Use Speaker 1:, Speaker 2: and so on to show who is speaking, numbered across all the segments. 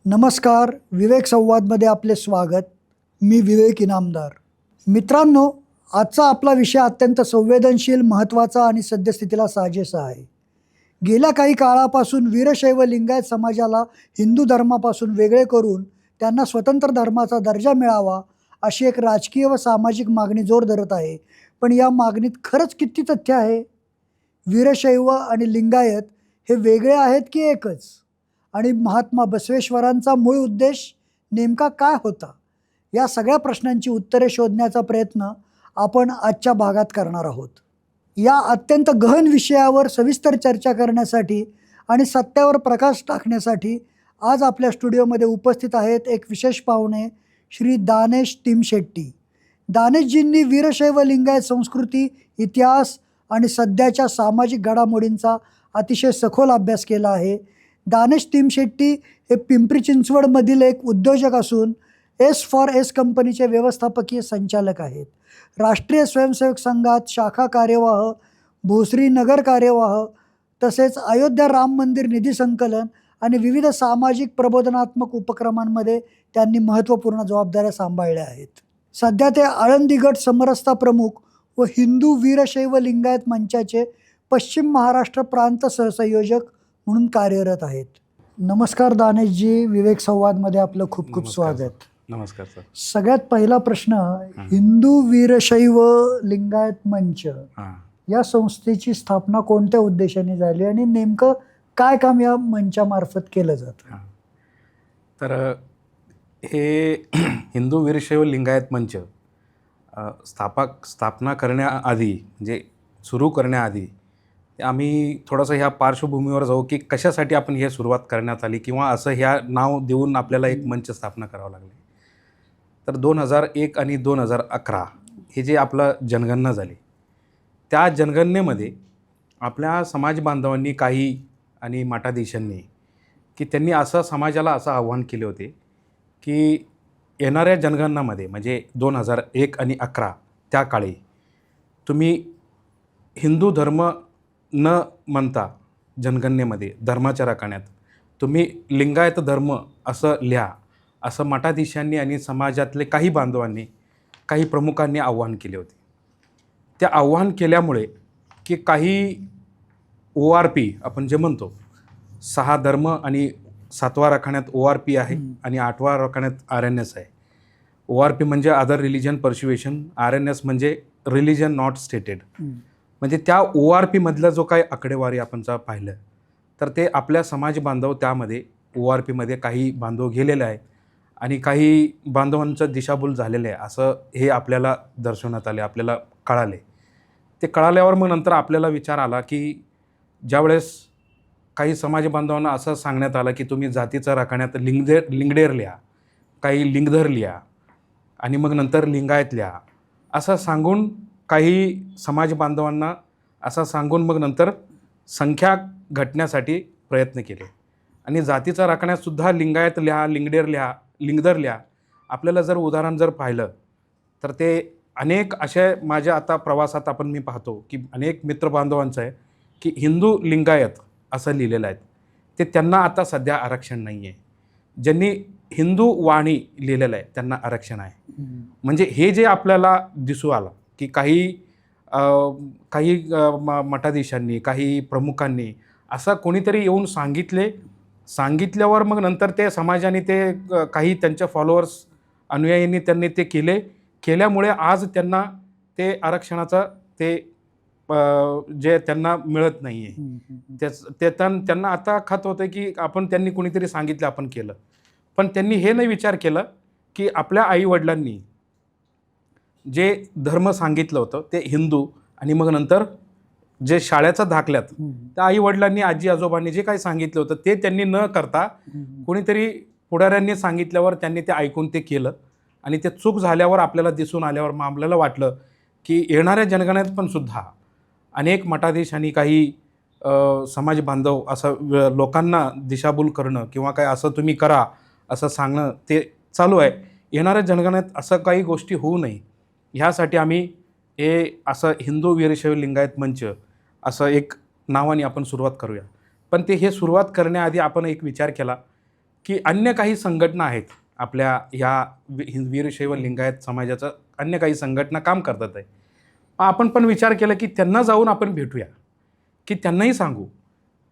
Speaker 1: नमस्कार. विवेक संवादमध्ये आपले स्वागत. मी विवेक इनामदार. मित्रांनो, आजचा आपला विषय अत्यंत संवेदनशील, महत्त्वाचा आणि सद्यस्थितीला साजेसा आहे. गेल्या काही काळापासून वीरशैव लिंगायत समाजाला हिंदू धर्मापासून वेगळे करून त्यांना स्वतंत्र धर्माचा दर्जा मिळावा अशी एक राजकीय व सामाजिक मागणी जोर धरत आहे. पण या मागणीत खरंच किती तथ्य आहे? वीरशैव आणि लिंगायत हे वेगळे आहेत की एकच? आणि महात्मा बसवेश्वरांचा मूळ उद्देश नेमका काय होता? या सगळ्या प्रश्नांची उत्तरे शोधण्याचा प्रयत्न आपण आजच्या भागात करणार आहोत. या अत्यंत गहन विषयावर सविस्तर चर्चा करण्यासाठी आणि सत्यावर प्रकाश टाकण्यासाठी आज आपल्या स्टुडिओमध्ये उपस्थित आहेत एक विशेष पाहुणे, श्री दानेश टिमशेट्टी. दानेशजींनी वीरशैव लिंगायत संस्कृती, इतिहास आणि सध्याच्या सामाजिक घडामोडींचा अतिशय सखोल अभ्यास केला आहे. दानेश टिमशेट्टी हे पिंपरी चिंचवडमधील एक उद्योजक असून S4S कंपनीचे व्यवस्थापकीय संचालक आहेत. राष्ट्रीय स्वयंसेवक संघात शाखा कार्यवाह, भोसरी नगर कार्यवाह, तसेच अयोध्या राम मंदिर निधी संकलन आणि विविध सामाजिक प्रबोधनात्मक उपक्रमांमध्ये त्यांनी महत्त्वपूर्ण जबाबदाऱ्या सांभाळल्या आहेत. सध्या ते आळंदी गट समरसता प्रमुख व हिंदू वीरशैव लिंगायत मंचाचे पश्चिम महाराष्ट्र प्रांत सहसंयोजक म्हणून कार्यरत आहेत. नमस्कार दानेशजी, विवेक संवादमध्ये आपलं खूप खूप स्वागत.
Speaker 2: नमस्कार सर.
Speaker 1: सगळ्यात पहिला प्रश्न, हिंदू वीरशैव लिंगायत मंच या संस्थेची स्थापना कोणत्या उद्देशाने झाली आणि नेमकं काय काम या मंचामार्फत केलं जातं?
Speaker 2: तर हे हिंदू वीरशैव लिंगायत मंच स्थापना करण्याआधी, म्हणजे सुरू करण्याआधी आम्ही थोडंसं ह्या पार्श्वभूमीवर जाऊ की कशासाठी आपण हे सुरुवात करण्यात आली किंवा असं ह्या नाव देऊन आपल्याला एक मंच स्थापना करावं लागले. तर 2001 आणि 2011 हे जे आपलं जनगणना झाली, त्या जनगणनेमध्ये आपल्या समाज बांधवांनी काही आणि मठाधीशांनी की त्यांनी असं समाजाला असं आव्हान केले होते की येणाऱ्या जनगणनामध्ये, म्हणजे 2001 आणि 2011 त्या काळी तुम्ही हिंदू धर्म न म्हणता जनगणनेमध्ये धर्माच्या रकान्यात तुम्ही लिंगायत धर्म असं लिहा, असं मठाधीशांनी आणि समाजातले काही बांधवांनी, काही प्रमुखांनी आव्हान केले होते. त्या आव्हान केल्यामुळे की काही ORP आपण जे म्हणतो, 6 धर्म आणि 7व्या रकान्यात ORP आहे आणि 8व्या रकान्यात RNS आहे. ORP म्हणजे अदर रिलिजन पर्स्युएशन, RNS म्हणजे रिलिजन नॉट स्टेटेड. म्हणजे त्या ORP मधला जो काही आकडेवारी आपण पाहिलं तर ते आपल्या समाज बांधव त्यामध्ये ORP मध्ये काही बांधव गेलेले आहेत आणि काही बांधवांचं दिशाभूल झालेलं आहे असं हे आपल्याला दर्शवण्यात आले, आपल्याला कळाले. ते कळाल्यावर मग नंतर आपल्याला विचार आला की ज्यावेळेस काही समाज बांधवांना असं सांगण्यात आलं की तुम्ही जातीच्या रकान्यात लिंगडेर लिहा, काही लिंगधर लिहा आणि मग नंतर लिंगायत लिहा, असं सांगून काही समाज बांधवांना असं सांगून मग नंतर संख्या घटण्यासाठी प्रयत्न केले आणि जातीचा राखण्यातसुद्धा लिंगायत लिहा, लिंगडेर लिहा, लिंगधर लिहा. आपल्याला जर उदाहरण जर पाहिलं तर ते अनेक असे माझ्या आता प्रवासात आपण मी पाहतो की अनेक मित्रबांधवांचं आहे की हिंदू लिंगायत असं लिहिलेलं आहे, ते त्यांना आता सध्या आरक्षण नाही आहे. ज्यांनी हिंदू वाणी लिहिलेलं आहे त्यांना आरक्षण आहे. म्हणजे हे जे आपल्याला दिसू आलं की काही मठाधीशांनी, काही प्रमुखांनी असं कोणीतरी येऊन सांगितल्यावर मग नंतर ते समाजाने ते काही त्यांच्या फॉलोअर्स, अनुयायींनी त्यांनी ते केल्यामुळे आज त्यांना ते आरक्षणाचं ते जे त्यांना मिळत नाही आहे. त्यांना आता खत होतं की त्यांनी कोणीतरी सांगितलं, आपण केलं. पण त्यांनी हे नाही विचार केला की आपल्या आईवडिलांनी जे धर्म सांगितलं होतं ते हिंदू, आणि मग नंतर जे शाळेचा दाखल्यात त्या आईवडिलांनी, आजी आजोबांनी जे काही सांगितलं होतं ते त्यांनी न करता कोणीतरी पुढाऱ्यांनी सांगितल्यावर त्यांनी ते ऐकून ते केलं आणि ते चूक झाल्यावर आपल्याला दिसून आल्यावर मग आपल्याला वाटलं की येणाऱ्या जनगणनेत पण सुद्धा अनेक मठाधीश आणि काही समाज बांधव असं लोकांना दिशाभूल करणं किंवा काय असं तुम्ही करा असं सांगणं ते चालू आहे. येणाऱ्या जनगणनेत असं काही गोष्टी होऊ नये ह्यासाठी आम्ही हे असं हिंदू वीरशैव लिंगायत मंच असं एक नावाने आपण सुरुवात करूया. पण हे सुरुवात करण्याआधी आपण एक विचार केला की अन्य काही संघटना आहेत आपल्या ह्या वीरशैव लिंगायत समाजाचं, अन्य काही संघटना काम करतात आहे. आपण पण विचार केला की त्यांना जाऊन आपण भेटूया, की त्यांनाही सांगू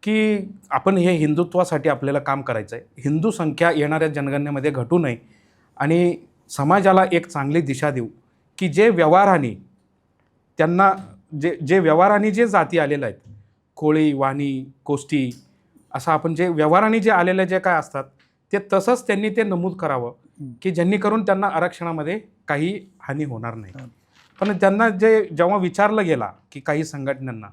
Speaker 2: की आपण हे हिंदुत्वासाठी आपल्याला काम करायचं आहे. हिंदू संख्या येणाऱ्या जनगणनेमध्ये घटू नये आणि समाजाला एक चांगली दिशा देऊ, की जे व्यवहाराने त्यांना जे व्यवहाराने जे जाती आलेल्या आहेत, कोळी, वाणी, कोष्टी, असं आपण जे व्यवहाराने जे आलेले जे काय असतात ते तसंच त्यांनी ते नमूद करावं, की जेणेकरून त्यांना आरक्षणामध्ये काही हानी होणार नाही. पण त्यांना जेव्हा विचारलं गेला की काही संघटनांना,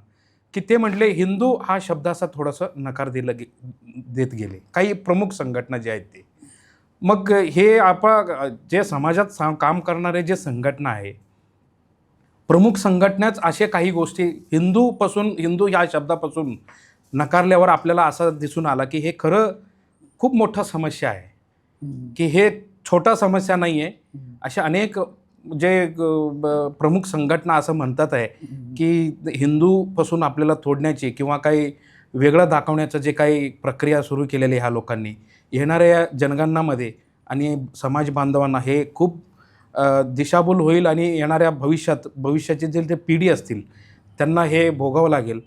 Speaker 2: की ते म्हटले हिंदू हा शब्द असा थोडंसं नकार देत गेले काही प्रमुख संघटना जे आहेत ते. मग हे आपण जे समाजात काम करणारे जे संघटना आहे, प्रमुख संघटनाच असे काही गोष्टी हिंदू ह्या शब्दापासून नकारल्यावर आपल्याला असं दिसून आला की हे खरं खूप मोठा समस्या आहे, की हे छोटा समस्या नाही आहे. अशा अनेक जे प्रमुख संघटना असं म्हणतात आहे की हिंदूपासून आपल्याला तोडण्याची किंवा काही वेगळं दाखवण्याचं जे काही प्रक्रिया सुरू केलेली ह्या लोकांनी येणाऱ्या जनगणनामध्ये आणि समाज बांधवांना हे खूप दिशाभूल होईल आणि येणाऱ्या भविष्याचे जे ते पिढी असतील त्यांना हे भोगावं लागेल.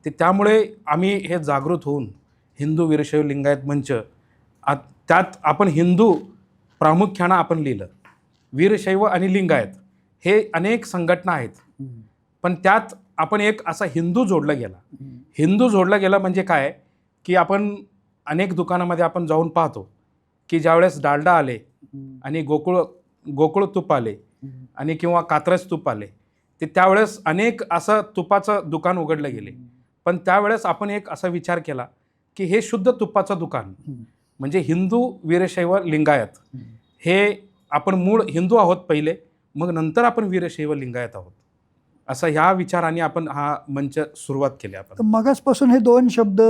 Speaker 2: त्यामुळे आम्ही हे जागृत होऊन हिंदू वीरशैव लिंगायत मंच त्यात आपण हिंदू प्रामुख्यानं आपण लिहिलं. वीरशैव आणि लिंगायत हे अनेक संघटना आहेत, पण त्यात आपण एक असा हिंदू जोडला गेला. हिंदू जोडला गेला म्हणजे काय, की आपण अनेक दुकानामध्ये आपण जाऊन पाहतो की ज्यावेळेस डालडा आले आणि गोकुळ तूप आले आणि किंवा कात्रज तूप आले, ते त्यावेळेस अनेक असं तुपाचं दुकान उघडलं गेले. पण त्यावेळेस आपण एक असा विचार केला की हे शुद्ध तुपाचं दुकान म्हणजे हिंदू वीरशैव लिंगायत हे आपण मूळ हिंदू आहोत पहिले, मग नंतर आपण वीरशैव लिंगायत आहोत, असं ह्या विचाराने आपण हा मंच सुरुवात केली. आपण
Speaker 1: मगासपासून हे दोन शब्द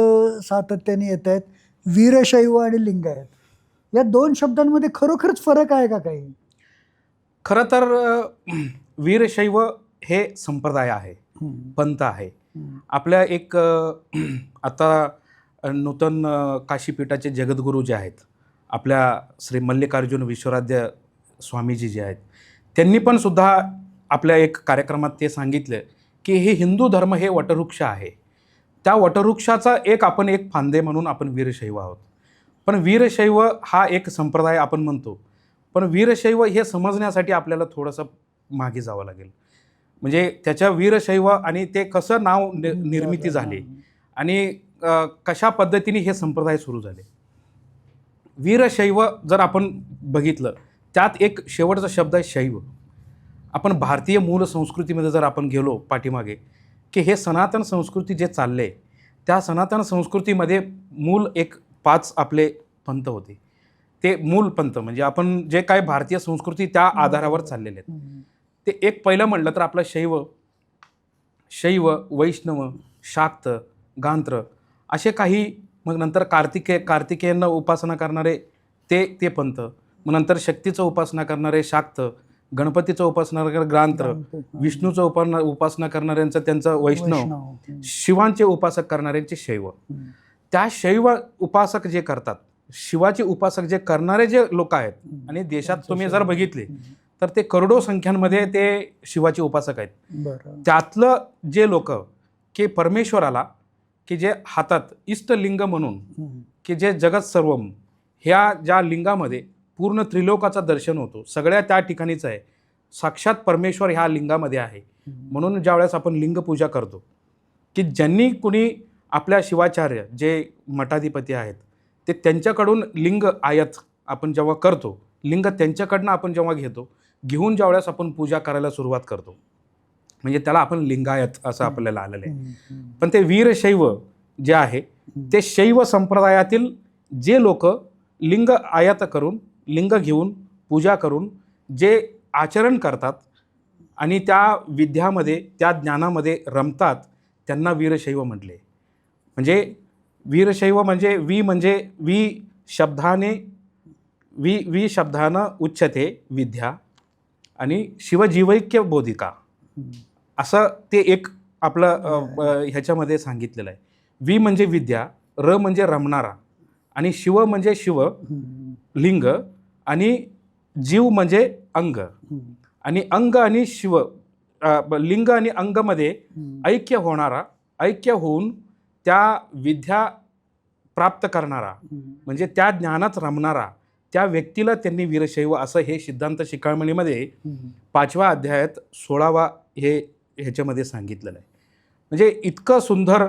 Speaker 1: सातत्याने येत आहेत, वीरशैव आणि लिंगायत. या दोन शब्दांमध्ये खरोखरच फरक आहे का काही?
Speaker 2: खरं तर वीरशैव हे संप्रदाय आहे, पंथ आहे. आपल्या एक आता नूतन काशीपीठाचे जगद्गुरू जे आहेत आपल्या श्री मल्लिकार्जुन विश्वराध्य स्वामीजी जे आहेत, त्यांनी पण सुद्धा आपल्या एक कार्यक्रमात ते सांगितलं की हे हिंदू धर्म हे वटवृक्ष आहे. त्या वटवृक्षाचा आपण एक फांदे म्हणून आपण वीरशैव आहोत. पण वीरशैव हा एक संप्रदाय आपण म्हणतो, पण वीरशैव हे समजण्यासाठी आपल्याला थोडंसं मागे जावं लागेल. म्हणजे त्याच्या वीरशैव आणि ते कसं नाव निर्मिती झाली आणि कशा पद्धतीने हे संप्रदाय सुरू झाले. वीरशैव जर आपण बघितलं त्यात एक शेवटचा शब्द आहे शैव. आपण भारतीय मूळ संस्कृतीमध्ये जर आपण गेलो पाठीमागे, की हे सनातन संस्कृती जे चालले, त्या सनातन संस्कृतीमध्ये मूल एक 5 आपले पंथ होते. ते मूल पंथ म्हणजे आपण जे काय भारतीय संस्कृती त्या आधारावर चाललेले आहेत. ते एक पहिलं म्हटलं तर आपलं शैव, वैष्णव, शाक्त, गांत्र असे काही, मग नंतर कार्तिकेयांना उपासना करणारे ते पंथ, मग नंतर शक्तीचं उपासना करणारे शाक्त, गणपतीचं उपासना करणारे ग्रांत्र, विष्णूचं उपासना करणाऱ्यांचं त्यांचं वैष्णव, शिवांचे उपासक करणाऱ्यांचे शैव. त्या शैव उपासक जे करतात, शिवाचे उपासक जे करणारे जे लोक आहेत, आणि देशात तुम्ही जर बघितले तर ते करोडो संख्यांमध्ये ते शिवाचे उपासक आहेत. त्यातलं जे लोक की परमेश्वराला की जे हातात इष्टलिंग म्हणून की जे जगत सर्वम ह्या ज्या लिंगामध्ये पूर्ण त्रिलोकाचं दर्शन होतो, सगळ्या त्या ठिकाणीच आहे. साक्षात परमेश्वर ह्या लिंगामध्ये आहे. म्हणून ज्यावेळेस आपण लिंगपूजा करतो, की ज्यांनी कुणी आपल्या शिवाचार्य जे मठाधिपती आहेत ते त्यांच्याकडून लिंग आयात आपण जेव्हा करतो, लिंग त्यांच्याकडनं आपण जेव्हा घेऊन ज्यावेळेस आपण पूजा करायला सुरुवात करतो, म्हणजे त्याला आपण लिंगायत असं आपल्याला आलेलं आहे. पण ते वीरशैव जे आहे ते शैव संप्रदायातील जे लोक लिंग आयात करून, लिंग घेऊन पूजा करून जे आचरण करतात आणि त्या विद्यामध्ये त्या ज्ञानामध्ये रमतात, त्यांना वीरशैव म्हटले. म्हणजे वीरशैव म्हणजे वी शब्दानं उच्चते विद्या आणि शिवजीवैक्य बोधिका असं ते एक आपलं ह्याच्यामध्ये सांगितलेलं आहे. वी म्हणजे विद्या, र म्हणजे रमणारा आणि शिव म्हणजे शिव लिंग, आणि जीव म्हणजे अंग, आणि अंग आणि शिव लिंग आणि अंगमध्ये ऐक्य होणारा, ऐक्य होऊन त्या विद्या प्राप्त करणारा, म्हणजे त्या ज्ञानात रमणारा त्या व्यक्तीला त्यांनी वीरशैव असं हे सिद्धांत शिखामणीमध्ये 5व्या अध्यायात 16वा ह्याच्यामध्ये सांगितलेलं आहे. म्हणजे इतकं सुंदर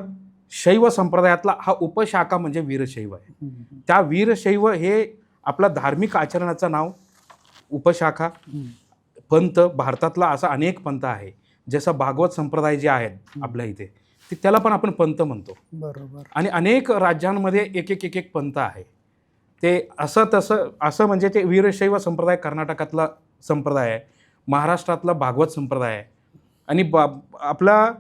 Speaker 2: शैव संप्रदायातला हा उपशाखा म्हणजे वीरशैव आहे. त्या वीरशैव हे आपलं धार्मिक आचरणाचं नाव. उपशाखा पंथ, भारतातला असा अनेक पंथ आहे. जसं भागवत संप्रदाय जे आहेत आपल्या इथे, ते त्याला पण आपण पंथ म्हणतो.
Speaker 1: बरोबर.
Speaker 2: आणि अनेक राज्यांमध्ये एक एक एक एक पंथ आहे. ते असं तसं असं म्हणजे ते वीरशैव संप्रदाय कर्नाटकातला संप्रदाय आहे, महाराष्ट्रातला भागवत संप्रदाय आहे, आणि आपला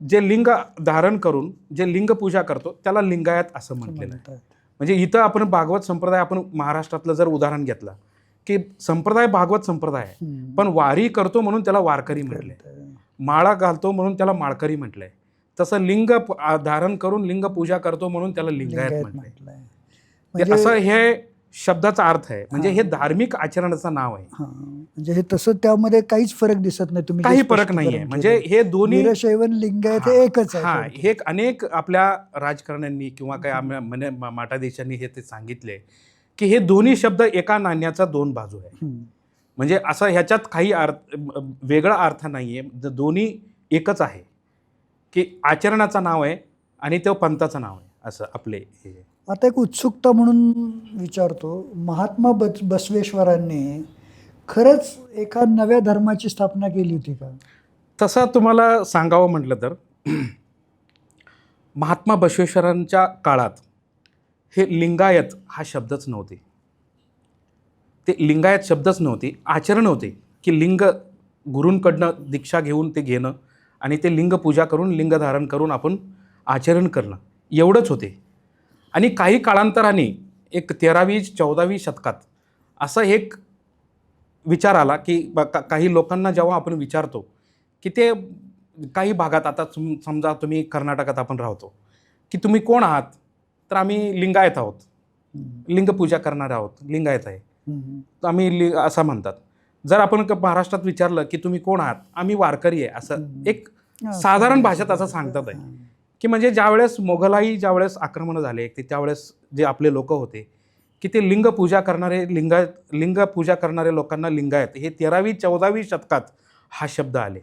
Speaker 2: जे लिंग धारण करून जे लिंग पूजा करतो त्याला लिंगायत असं म्हटलेलं आहे. म्हणजे इथं आपण भागवत संप्रदाय, आपण महाराष्ट्रातलं जर उदाहरण घेतलं की संप्रदाय भागवत संप्रदाय आहे, पण वारी करतो म्हणून त्याला वारकरी म्हटलंय, माळा घालतो म्हणून त्याला माळकरी म्हटलंय. तसं लिंग धारण करून लिंग पूजा करतो म्हणून त्याला लिंगायत म्हटलंय. म्हणजे असं हे शब्दाचा अर्थ आहे. म्हणजे हे धार्मिक आचरणाचं नाव आहे.
Speaker 1: म्हणजे हे तसं त्यामध्ये काहीच फरक दिसत नाही. तुम्ही
Speaker 2: काही फरक नाहीये. म्हणजे हे दोन्ही
Speaker 1: वीरशैव लिंगायत हे एकच आहे.
Speaker 2: हे अनेक आपल्या राजकारण्यांनी किंवा काही मठाधीशांनी हे ते सांगितले की हे दोन्ही शब्द एका नाण्याचा दोन बाजू आहे. म्हणजे असं ह्याच्यात काही अर्थ वेगळा अर्थ नाहीये. दोन्ही एकच आहे की आचरणाचं नाव आहे आणि ते पंथाचं नाव आहे असं आपले हे.
Speaker 1: आता एक उत्सुकता म्हणून विचारतो, महात्मा बसवेश्वरांनी खरंच एका नव्या धर्माची स्थापना केली होती का?
Speaker 2: तसं तुम्हाला सांगावं म्हटलं तर महात्मा बसवेश्वरांच्या काळात हे लिंगायत हा शब्दच नव्हते. ते लिंगायत शब्दच नव्हते. आचरण होते की लिंग गुरूंकडनं दीक्षा घेऊन ते घेणं आणि ते लिंग पूजा करून लिंग धारण करून आपण आचरण करणं एवढंच होते. आणि काही काळांतराने एक 13वी-14वी शतकात असं एक विचार आला की काही लोकांना जेव्हा आपण विचारतो की ते काही भागात, आता समजा तुम्ही कर्नाटकात आपण राहतो, की तुम्ही कोण आहात, तर आम्ही लिंगायत आहोत, लिंगपूजा करणारे आहोत, लिंगायत आहे, तर आम्ही असं म्हणतात. जर आपण महाराष्ट्रात विचारलं की तुम्ही कोण आहात, आम्ही वारकरी आहे, असं एक साधारण भाषेत असं सांगतात आहे. की म्हणजे ज्यावेळेस मोघलाई ज्यावेळेस आक्रमण झाले की त्यावेळेस जे आपले लोक होते की ते लिंग पूजा करणारे लिंग पूजा करणारे लोकांना लिंगायत हे 13वी-14वी शतकात हा शब्द आले.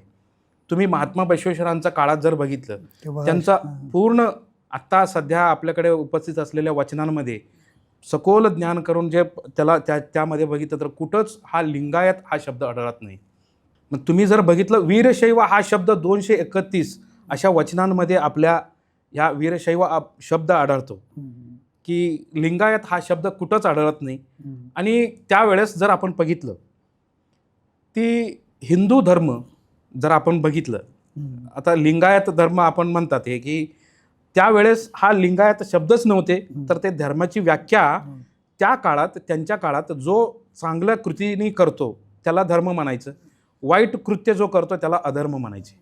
Speaker 2: तुम्ही महात्मा बसवेश्वरांच्या काळात जर बघितलं, त्यांचा पूर्ण आत्ता सध्या आपल्याकडे उपस्थित असलेल्या वचनांमध्ये सखोल ज्ञान करून जे त्याला त्यामध्ये बघितलं तर कुठंच हा लिंगायत हा शब्द आढळत नाही. मग तुम्ही जर बघितलं वीरशैव हा शब्द 231 अशा वचनांमध्ये आपल्या ह्या वीरशैव शब्द आढळतो, की लिंगायत हा शब्द कुठंच आढळत नाही. आणि त्यावेळेस जर आपण बघितलं ती हिंदू धर्म जर आपण बघितलं, आता लिंगायत धर्म आपण म्हणतात हे की त्यावेळेस हा लिंगायत शब्दच नव्हते, तर ते धर्माची व्याख्या त्या काळात त्यांच्या काळात जो चांगल्या कृतीने करतो त्याला धर्म म्हणायचं, वाईट कृत्य जो करतो त्याला अधर्म म्हणायचे.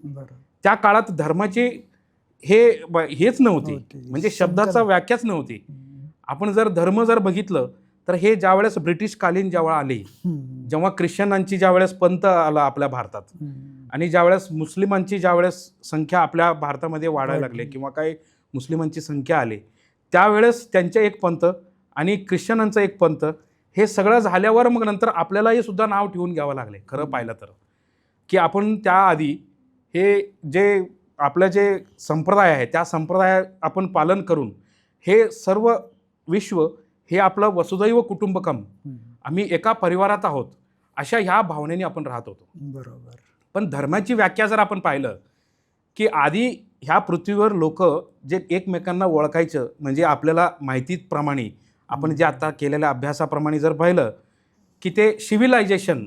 Speaker 2: त्या काळात धर्माची हेच नव्हती, म्हणजे शब्दाचा व्याख्याच नव्हती. आपण जर धर्म जर बघितलं तर हे ज्यावेळेस ब्रिटिशकालीन जेव्हा आले, जेव्हा ख्रिश्चनांची ज्यावेळेस पंथ आला आपल्या भारतात आणि ज्यावेळेस मुस्लिमांची ज्यावेळेस संख्या आपल्या भारतामध्ये वाढायला लागली किंवा काही मुस्लिमांची संख्या आली, त्यावेळेस त्यांचे एक पंथ आणि ख्रिश्चनांचं एक पंथ हे सगळं झाल्यावर मग नंतर आपल्यालाही सुद्धा नाव ठेवून घ्यावं लागले. खरं पाहिलं तर की आपण त्याआधी हे जे आपलं जे संप्रदाय आहे त्या संप्रदाय आपण पालन करून हे सर्व विश्व हे आपलं वसुदैव कुटुंबकम, आम्ही एका परिवारात आहोत, अशा ह्या भावनेने आपण राहत होतो.
Speaker 1: बरोबर.
Speaker 2: पण धर्माची व्याख्या जर आपण पाहिलं की आधी ह्या पृथ्वीवर लोक जे एकमेकांना ओळखायचं, म्हणजे आपल्याला माहितीप्रमाणे आपण जे आता केलेल्या अभ्यासाप्रमाणे जर पाहिलं की ते सिव्हिलायझेशन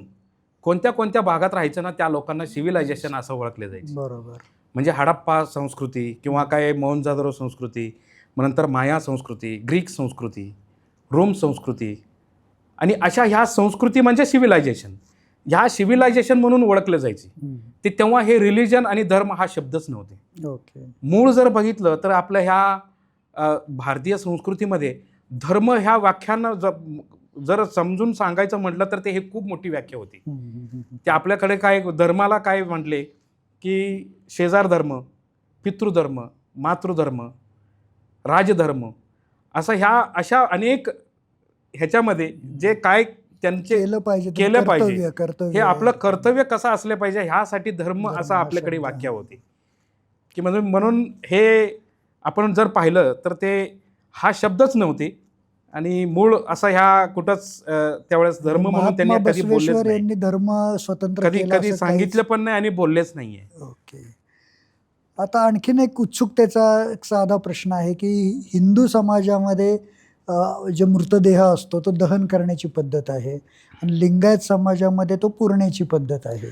Speaker 2: कोणत्या कोणत्या भागात राहायचं ना, त्या लोकांना सिव्हिलायझेशन असं ओळखले जायचे.
Speaker 1: बरोबर.
Speaker 2: म्हणजे हडप्पा संस्कृती किंवा काय मोहनजोदडो संस्कृती, मग नंतर माया संस्कृती, ग्रीक संस्कृती, रोम संस्कृती, आणि अशा ह्या संस्कृती म्हणजे सिव्हिलायझेशन, ह्या सिव्हिलायझेशन म्हणून ओळखले जायचे. ते तेव्हा हे रिलिजन आणि धर्म हा शब्दच नव्हते.
Speaker 1: ओके.
Speaker 2: मूळ जर बघितलं तर आपल्या ह्या भारतीय संस्कृतीमध्ये धर्म ह्या व्याख्यानं जर समजून सांगायचं म्हटलं तर ते हे खूप मोठी व्याख्या होती. ते आपल्याकडे काय धर्माला काय म्हटले की शेजार धर्म, पितृधर्म, मातृधर्म, राजधर्म, असं अशा अनेक ह्याच्यामध्ये जे काय त्यांचे
Speaker 1: केलं पाहिजे ते
Speaker 2: केलं पाहिजे,
Speaker 1: कर्तव्य
Speaker 2: हे आपलं कर्तव्य कसं असलं पाहिजे ह्यासाठी धर्म असं
Speaker 1: हा
Speaker 2: आपल्याकडे
Speaker 1: शब्द
Speaker 2: व्याख्या
Speaker 1: आहे.
Speaker 2: होती की म्हणून हे आपण जर पाहिलं तर ते हा शब्दच नव्हते आणि मूळ असा ह्या कुठंच त्यावेळेस धर्म म्हणून त्यांनी
Speaker 1: महात्मा
Speaker 2: कधी बोललेच
Speaker 1: बसवेश्वर
Speaker 2: नाही,
Speaker 1: यांनी धर्म स्वतंत्र
Speaker 2: कधी
Speaker 1: केला
Speaker 2: कधी
Speaker 1: असं
Speaker 2: सांगितलं पण नाही आणि बोललेच नाहीये.
Speaker 1: ओके. आता आणखीन एक उत्सुकतेचा एक साधा प्रश्न आहे की हिंदू समाजामध्ये जे मृतदेह असतो तो दहन करण्याची पद्धत आहे आणि लिंगायत समाजामध्ये तो पुरण्याची पद्धत आहे.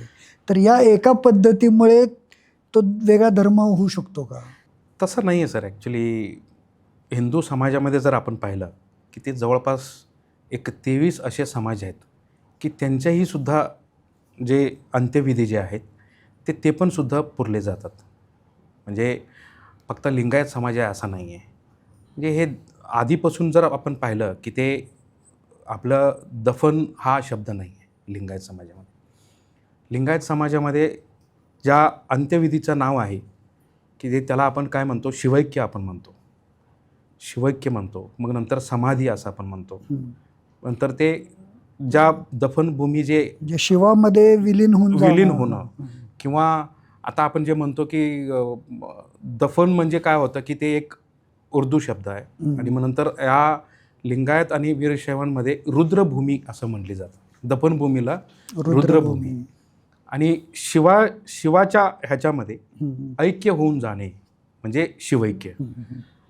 Speaker 1: तर या एका पद्धतीमुळे तो वेगळा धर्म होऊ शकतो का?
Speaker 2: तसं नाही आहे सर. ॲक्च्युली हिंदू समाजामध्ये जर आपण पाहिलं की ते जवळपास एक 23 असे समाज आहेत की त्यांच्याही सुद्धा जे अंत्यविधी जे आहेत ते पण सुद्धा पुरले जातात. म्हणजे फक्त लिंगायत समाज आहे असं नाही आहे. म्हणजे हे आधीपासून जर आपण पाहिलं की ते आपलं दफन हा शब्द नाही आहे लिंगायत समाजामध्ये. लिंगायत समाजामध्ये ज्या अंत्यविधीचं नाव आहे की ते त्याला आपण काय म्हणतो, शिवैक्य आपण म्हणतो, शिवैक्य म्हणतो. मग नंतर समाधी असं आपण म्हणतो. नंतर ते ज्या दफनभूमी जे
Speaker 1: शिवामध्ये विलीन
Speaker 2: होणं किंवा आता आपण जे म्हणतो की दफन म्हणजे काय होतं की ते एक उर्दू शब्द आहे आणि मग नंतर या लिंगायत आणि वीरशैवांमध्ये रुद्रभूमी असं म्हटली जातं. दफनभूमीला रुद्रभूमी आणि शिवाच्या ह्याच्यामध्ये ऐक्य होऊन जाणे म्हणजे शिवैक्य.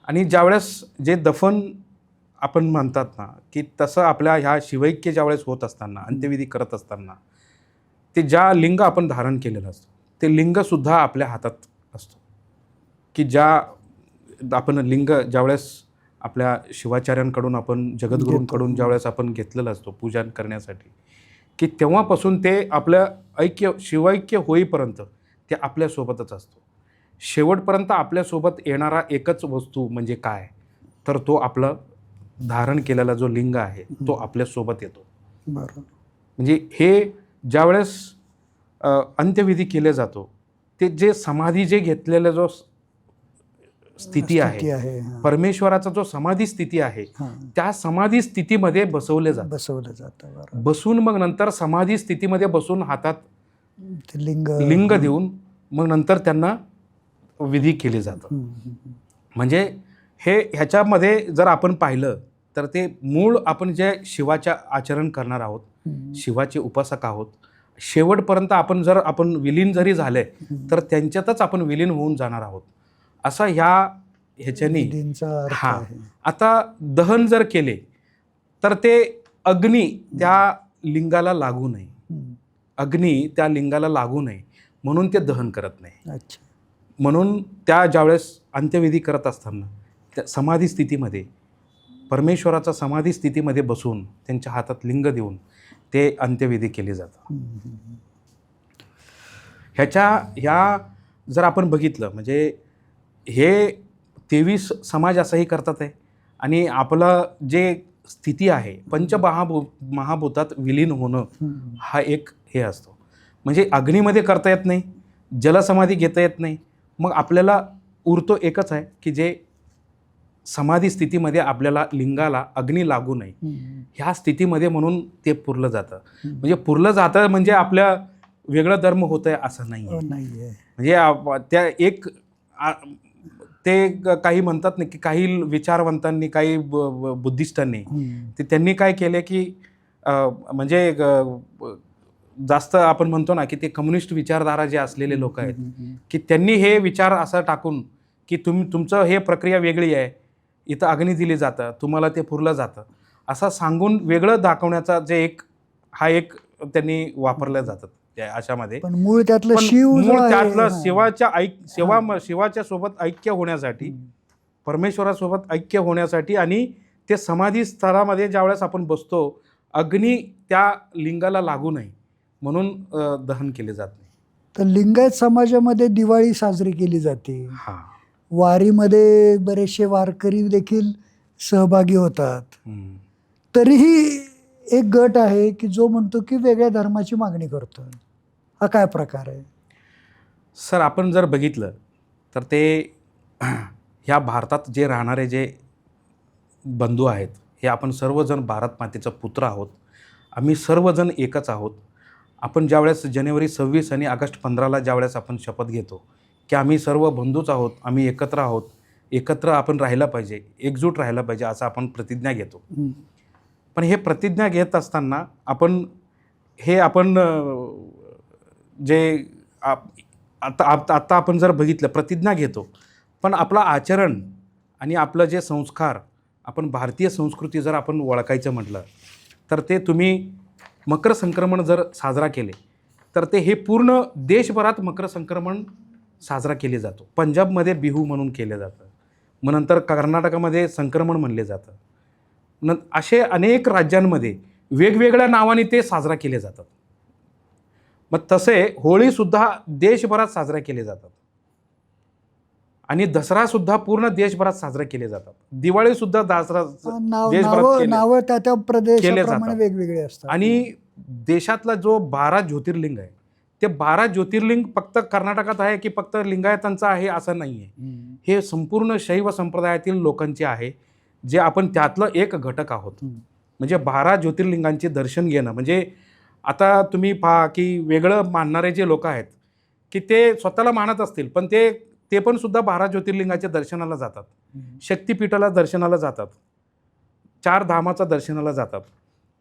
Speaker 2: आणि ज्यावेळेस जे दफन आपण म्हणतात ना की तसं आपल्या ह्या शिवैक्य ज्यावेळेस होत असताना अंत्यविधी करत असताना ते ज्या लिंग आपण धारण केलेलं असतो ते लिंगसुद्धा आपल्या हातात असतो की ज्या आपण लिंग ज्यावेळेस आपल्या शिवाचार्यांकडून आपण जगद्गुरूंकडून ज्यावेळेस आपण घेतलेलं असतो पूजन करण्यासाठी की तेव्हापासून ते आपलं शिवैक्य होईपर्यंत ते आपल्यासोबतच असतो. शेवटपर्यंत आपल्यासोबत येणारा एकच वस्तू म्हणजे काय तर तो आपलं धारण केलेला जो लिंग आहे तो आपल्यासोबत येतो.
Speaker 1: बरोबर.
Speaker 2: म्हणजे हे ज्यावेळेस अंत्यविधी केले जातो ते जे समाधी जे घेतलेला जो स्थिती आहे परमेश्वराचा जो समाधी स्थिती आहे त्या समाधी स्थितीमध्ये बसवलं जातं. बसून मग नंतर समाधी स्थितीमध्ये बसून हातात लिंग देऊन मग नंतर त्यांना विधी केले जातं. म्हणजे ह्याच्यामध्ये जर आपण पाहिलं तर ते मूळ आपण जे शिवाच्या आचरण करणार आहोत, शिवाचे उपासक आहोत, शेवटपर्यंत आपण विलीन जरी झाले तर त्यांच्यातच आपण विलीन होऊन जाणार आहोत असा ह्याच्यानी. आता दहन जर केले तर ते अग्नी त्या लिंगाला लागू नये, अग्नी त्या लिंगाला लागू नये म्हणून ते दहन करत नाही. म्हणून त्या ज्यावेळेस अंत्यविधी करत असताना त्या समाधी स्थितीमध्ये परमेश्वराचा समाधी स्थितीमध्ये बसून त्यांच्या हातात लिंग देऊन ते अंत्यविधी केले जातात. ह्या जर आपण बघितलं म्हणजे हे 23 समाज असंही करतात आहे आणि आपलं जे स्थिती आहे महाभूतात विलीन होणं हा एक हे असतो. म्हणजे अग्नीमध्ये करता येत नाही, जलसमाधी घेता येत नाही, मग आपल्याला उरतो एकच आहे की जे समाधी स्थितीमध्ये आपल्याला लिंगाला अग्नी लागू नये ह्या स्थितीमध्ये म्हणून ते पुरलं जातं. म्हणजे पुरलं जातं म्हणजे आपल्या वेगळं धर्म होत आहे असं नाही आहे. म्हणजे त्या एक ते काही म्हणतात ना की काही विचारवंतांनी काही बुद्धिस्टांनी त्यांनी काय केले की म्हणजे जास्त आपण म्हणतो ना की ते कम्युनिस्ट विचारधारा जे असलेले लोक आहेत की त्यांनी हे विचार असं टाकून की तुमचं हे प्रक्रिया वेगळी आहे, इथं अग्नी दिली जातं, तुम्हाला ते पुरलं जातं असं सांगून वेगळं दाखवण्याचा जे एक त्यांनी वापरलं जातात त्या अशामध्ये.
Speaker 1: पण मूळ त्यातलं
Speaker 2: शिवाच्या सोबत ऐक्य होण्यासाठी, परमेश्वरासोबत ऐक्य होण्यासाठी आणि ते समाधी स्थळामध्ये ज्यावेळेस आपण बसतो अग्नी त्या लिंगाला लागू नये म्हणून दहन केले जात नाही.
Speaker 1: तर लिंगायत समाजामध्ये दिवाळी साजरी केली जाते.
Speaker 2: हां.
Speaker 1: वारीमध्ये बरेचसे वारकरी देखील सहभागी होतात.
Speaker 2: हम्म.
Speaker 1: तरीही एक गट आहे की जो म्हणतो की वेगळ्या धर्माची मागणी करतो. हा काय प्रकार आहे?
Speaker 2: सर, आपण जर बघितलं तर ते ह्या भारतात जे राहणारे जे बंधू आहेत, हे आपण सर्वजण भारत मातेचा पुत्र आहोत. आम्ही सर्वजण एकच आहोत. आपण ज्यावेळेस जानेवारी 26 आणि ऑगस्ट 15ला ज्यावेळेस आपण शपथ घेतो की आम्ही सर्व बंधूच आहोत, आम्ही एकत्र आहोत, एकत्र आपण राहायला पाहिजे, एकजूट राहायला पाहिजे, असं आपण प्रतिज्ञा घेतो. पण हे प्रतिज्ञा घेत असताना आपण जे आता आपण जर बघितलं, प्रतिज्ञा घेतो, पण आपलं आचरण आणि आपलं जे संस्कार, आपण भारतीय संस्कृती जर आपण ओळखायचं म्हटलं तर ते तुम्ही मकर संक्रमण जर साजरा केले तर ते हे पूर्ण देशभरात मकर संक्रमण साजरा केले जातो. पंजाबमध्ये बिहू म्हणून केलं जातं, मग नंतर कर्नाटकामध्ये संक्रमण म्हणले जातं. असे अनेक राज्यांमध्ये वेगवेगळ्या नावाने ते साजरा केले जातात. मग तसे होळीसुद्धा देशभरात साजरा केले जातात आणि दसरासुद्धा पूर्ण देशभरात साजरे केले जातात. दिवाळीसुद्धा
Speaker 1: नावं त्या त्या प्रदेशाप्रमाणे वेगवेगळे असतात.
Speaker 2: आणि देशातला जो 12 ज्योतिर्लिंग आहे, ते 12 ज्योतिर्लिंग फक्त कर्नाटकात आहे की फक्त लिंगायतांचं आहे असं नाही आहे. हे संपूर्ण शैव संप्रदायातील लोकांचे आहे, जे आपण त्यातलं एक घटक आहोत. म्हणजे 12 ज्योतिर्लिंगांचे दर्शन घेणं म्हणजे, आता तुम्ही पहा की वेगळं मानणारे जे लोक आहेत की ते स्वतःला मानत असतील, पण ते पण सुद्धा 12 ज्योतिर्लिंगाच्या दर्शनाला जातात, शक्तिपीठाला दर्शनाला जातात, 4 धामाचा दर्शनाला जातात.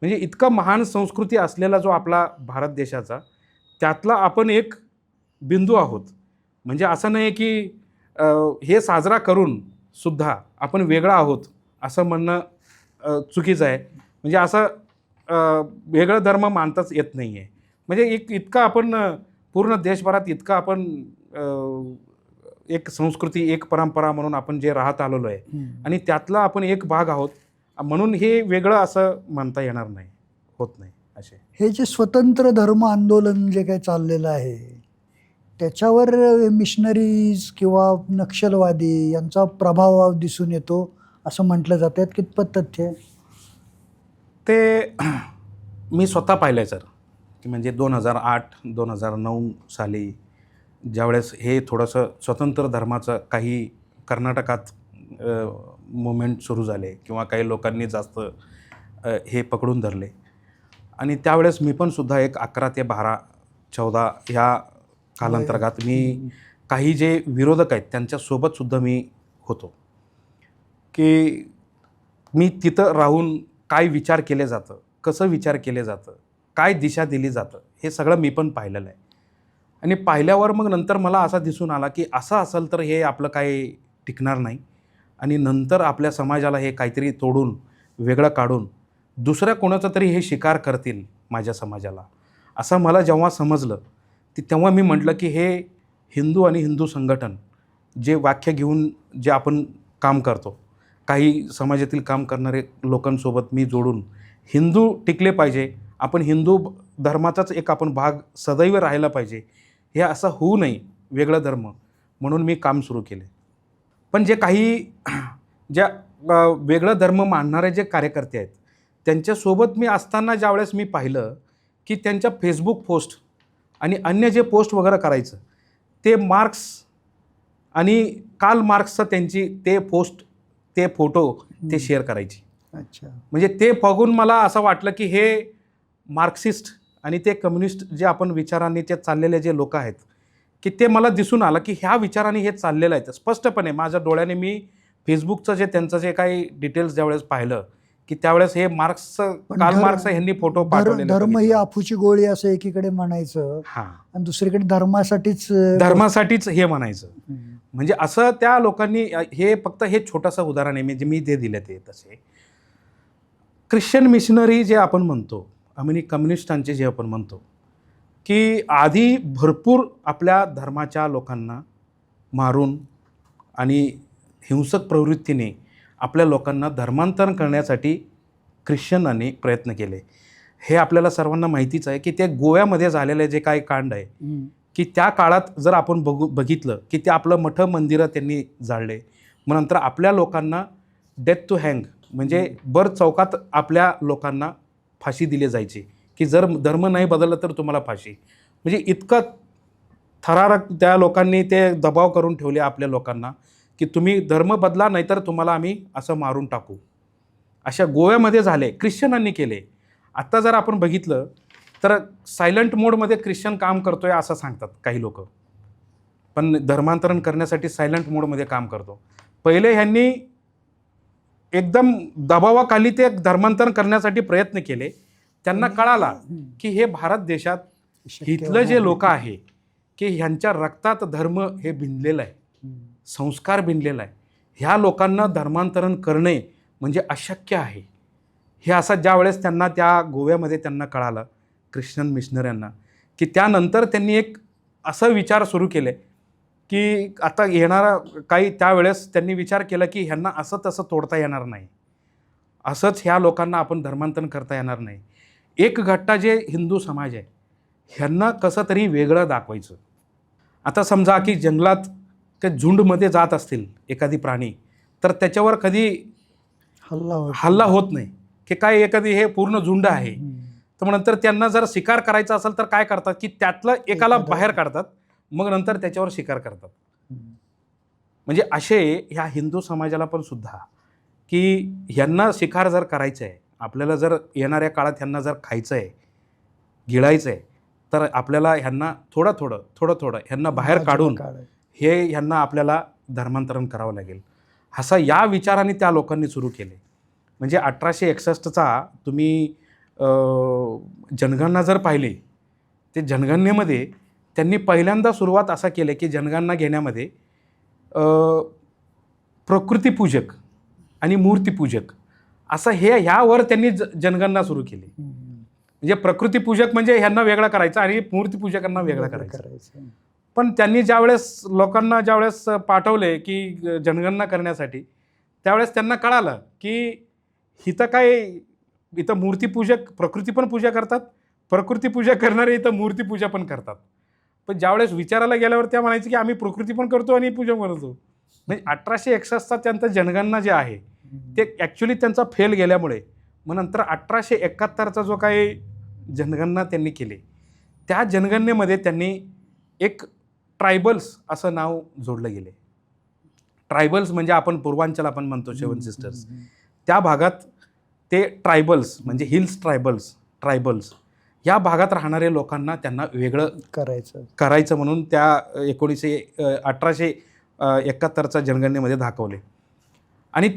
Speaker 2: म्हणजे इतका महान संस्कृती असलेला जो आपला भारत देशाचा, त्यातला आपण एक बिंदू आहोत. म्हणजे असं नाही की हे साजरा करून सुद्धा आपण वेगळा आहोत असं म्हणणं चुकीचं आहे. म्हणजे असं वेगळं धर्म मानताच येत नाही आहे. म्हणजे इतका आपण पूर्ण देशभरात इतका आपण एक संस्कृती, एक परंपरा म्हणून आपण जे राहत आलेलो आहे आणि त्यातला आपण एक भाग आहोत, म्हणून हे वेगळं असं म्हणता येणार नाही, होत नाही असे.
Speaker 1: हे जे स्वतंत्र धर्म आंदोलन जे काही चाललेलं आहे, त्याच्यावर मिशनरीज किंवा नक्षलवादी यांचा प्रभाव दिसून येतो असं म्हटलं जातं. कितपत तथ्य आहे?
Speaker 2: ते मी स्वतः पाहिलं आहे सर, की म्हणजे 2008-2009 साली ज्यावेळेस हे थोडंसं स्वतंत्र धर्माचं काही कर्नाटकात मुवमेंट सुरू झाले किंवा काही लोकांनी जास्त हे पकडून धरले, आणि त्यावेळेस मी पण सुद्धा एक 11 ते 12-14 ह्या कालांतर्गात मी काही जे विरोधक आहेत त्यांच्यासोबतसुद्धा मी होतो. की मी तिथं राहून काय विचार केले जातं, कसं विचार केले जातं, काय दिशा दिली जातं, हे सगळं मी पण पाहिलेलं आहे. आणि पाहिल्यावर मग नंतर मला असा दिसून आला की असं असेल तर हे आपलं काही टिकणार नाही, आणि नंतर आपल्या समाजाला हे काहीतरी तोडून वेगळं काढून दुसऱ्या कोणाचं तरी हे शिकार करतील माझ्या समाजाला, असं मला जेव्हा समजलं तेव्हा मी म्हटलं की हे हिंदू आणि हिंदू संघटन जे व्याख्या घेऊन जे आपण काम करतो, काही समाजातील काम करणारे लोकांसोबत मी जोडून हिंदू टिकले पाहिजे, आपण हिंदू धर्माचाच एक आपण भाग सदैव राहायला पाहिजे, हे असं होऊ नये वेगळं धर्म, म्हणून मी काम सुरू केले. पण जे काही ज्या वेगळं धर्म मानणारे जे कार्यकर्ते आहेत त्यांच्यासोबत मी असताना ज्यावेळेस मी पाहिलं की त्यांच्या फेसबुक पोस्ट आणि अन्य जे पोस्ट वगैरे करायचं ते मार्क्स आणि कार्ल मार्क्सचं त्यांची ते पोस्ट, ते फोटो ते शेअर करायची.
Speaker 1: अच्छा.
Speaker 2: म्हणजे ते बघून मला असं वाटलं की हे मार्क्सिस्ट आणि ते कम्युनिस्ट जे आपण विचारांनी ते चाललेले जे लोक आहेत की ते मला दिसून आलं की ह्या विचारांनी हे चाललेलं आहे. स्पष्टपणे माझ्या डोळ्याने मी फेसबुकचं जे त्यांचं जे काही डिटेल्स ज्यावेळेस पाहिलं की त्यावेळेस हे मार्क्सचं, कार्ल मार्क्स यांनी फोटो पाठवलेले.
Speaker 1: धर्म ही अफूची गोळी असं एकीकडे म्हणायचं आणि दुसरीकडे धर्मासाठीच
Speaker 2: हे म्हणायचं. म्हणजे असं त्या लोकांनी हे फक्त हे छोटंसं उदाहरण आहे म्हणजे मी जे दिलं ते. तसे ख्रिश्चन मिशनरी जे आपण म्हणतो आणि कम्युनिस्टांचे जे आपण म्हणतो की आधी भरपूर आपल्या धर्माच्या लोकांना मारून आणि हिंसक प्रवृत्तीने आपल्या लोकांना धर्मांतरण करण्यासाठी ख्रिश्चनांनी प्रयत्न केले. हे आपल्याला सर्वांना माहितीच आहे की ते गोव्यामध्ये झालेले जे काही कांड आहे की त्या काळात जर आपण बघितलं की ते आपलं मठ मंदिरं त्यांनी जाळले, मग नंतर आपल्या लोकांना डेथ टू हँग, म्हणजे बर चौकात आपल्या लोकांना फाशी दिली जायची, की जर धर्म नाही बदलला तर तुम्हाला फाशी. म्हणजे इतकं थरारक त्या लोकांनी ते दबाव करून ठेवले आपल्या लोकांना, की तुम्ही धर्म बदला नाहीतर तुम्हाला आम्ही असं मारून टाकू. अशा गोव्यामध्ये झाले, ख्रिश्चनांनी केले. आत्ता जर आपण बघितलं तर सायलंट मोडमध्ये ख्रिश्चन काम करतोय असं सांगतात काही लोक, पण धर्मांतरण करण्यासाठी सायलंट मोडमध्ये काम करतो. पहिले ह्यांनी एकदम दबावाखाली ते धर्मांतरण करण्यासाठी प्रयत्न केले. त्यांना कळाला की हे भारत देशात इथलं जे लोक आहे की ह्यांच्या रक्तात धर्म हे भिनलेलं आहे, संस्कार भिनलेला आहे. ह्या लोकांना धर्मांतरण करणे म्हणजे अशक्य आहे. हे असं ज्यावेळेस त्यांना त्या गोव्यामध्ये त्यांना कळालं ख्रिश्चन मिशनऱ्यांना, की त्यानंतर त्यांनी एक असं विचार सुरू केले की आता येणारा काही त्यावेळेस त्यांनी विचार केला की ह्यांना असं तसं तोडता येणार नाही, असंच ह्या लोकांना आपण धर्मांतरण करता येणार नाही. एक गट्टा जे हिंदू समाज आहे ह्यांना कसं तरी वेगळं दाखवायचं. आता समजा की जंगलात ते झुंडमध्ये जात असतील एखादी प्राणी, तर त्याच्यावर कधी हल्ला होत नाही, की काय एखादी हे पूर्ण झुंड आहे. तर मग नंतर त्यांना जर शिकार करायचा असेल तर काय करतात की त्यातलं एकाला बाहेर काढतात, मग नंतर त्याच्यावर शिकार करतात. म्हणजे असे ह्या हिंदू समाजाला पण सुद्धा की ह्यांना शिकार जर करायचं आहे, आपल्याला जर येणाऱ्या काळात ह्यांना जर खायचं आहे, गिळायचं आहे, तर आपल्याला ह्यांना थोडं थोडं ह्यांना बाहेर काढून हे ह्यांना आपल्याला धर्मांतरण करावं लागेल. असा या विचाराने त्या लोकांनी सुरू केले. म्हणजे 1861चा तुम्ही जनगणना जर पाहिली, ते जनगणनेमध्ये त्यांनी पहिल्यांदा सुरुवात असा केली की जनगणना घेण्यामध्ये प्रकृतीपूजक आणि मूर्तीपूजक असं ह्यावर त्यांनी जनगणना सुरू केली. म्हणजे प्रकृतीपूजक म्हणजे ह्यांना वेगळं करायचं आणि मूर्तीपूजकांना वेगळं करायचं. पण त्यांनी ज्यावेळेस लोकांना ज्यावेळेस पाठवले की जनगणना करण्यासाठी, त्यावेळेस त्यांना कळालं की इथं मूर्तीपूजक प्रकृती पण पूजा करतात, प्रकृतीपूजा करणारे इथं मूर्तीपूजा पण करतात. पण ज्यावेळेस विचारायला गेल्यावर त्या म्हणायचं की आम्ही प्रकृती पण करतो आणि पूजा करतो. म्हणजे 1861चा त्यांचं जनगणना जे आहे ते ॲक्च्युली त्यांचा फेल गेल्यामुळे मग नंतर 1871चा जो काही जनगणना त्यांनी केली, त्या जनगणनेमध्ये त्यांनी एक ट्रायबल्स असं नाव जोडलं गेले. ट्रायबल्स म्हणजे आपण पूर्वांचल आपण म्हणतो 7 सिस्टर्स, त्या भागात ते ट्रायबल्स म्हणजे हिल्स ट्रायबल्स या भागात राहणारे लोकांना त्यांना वेगळं करायचं म्हणून त्या 1871च्या जनगणनेमध्ये दाखवले. आणि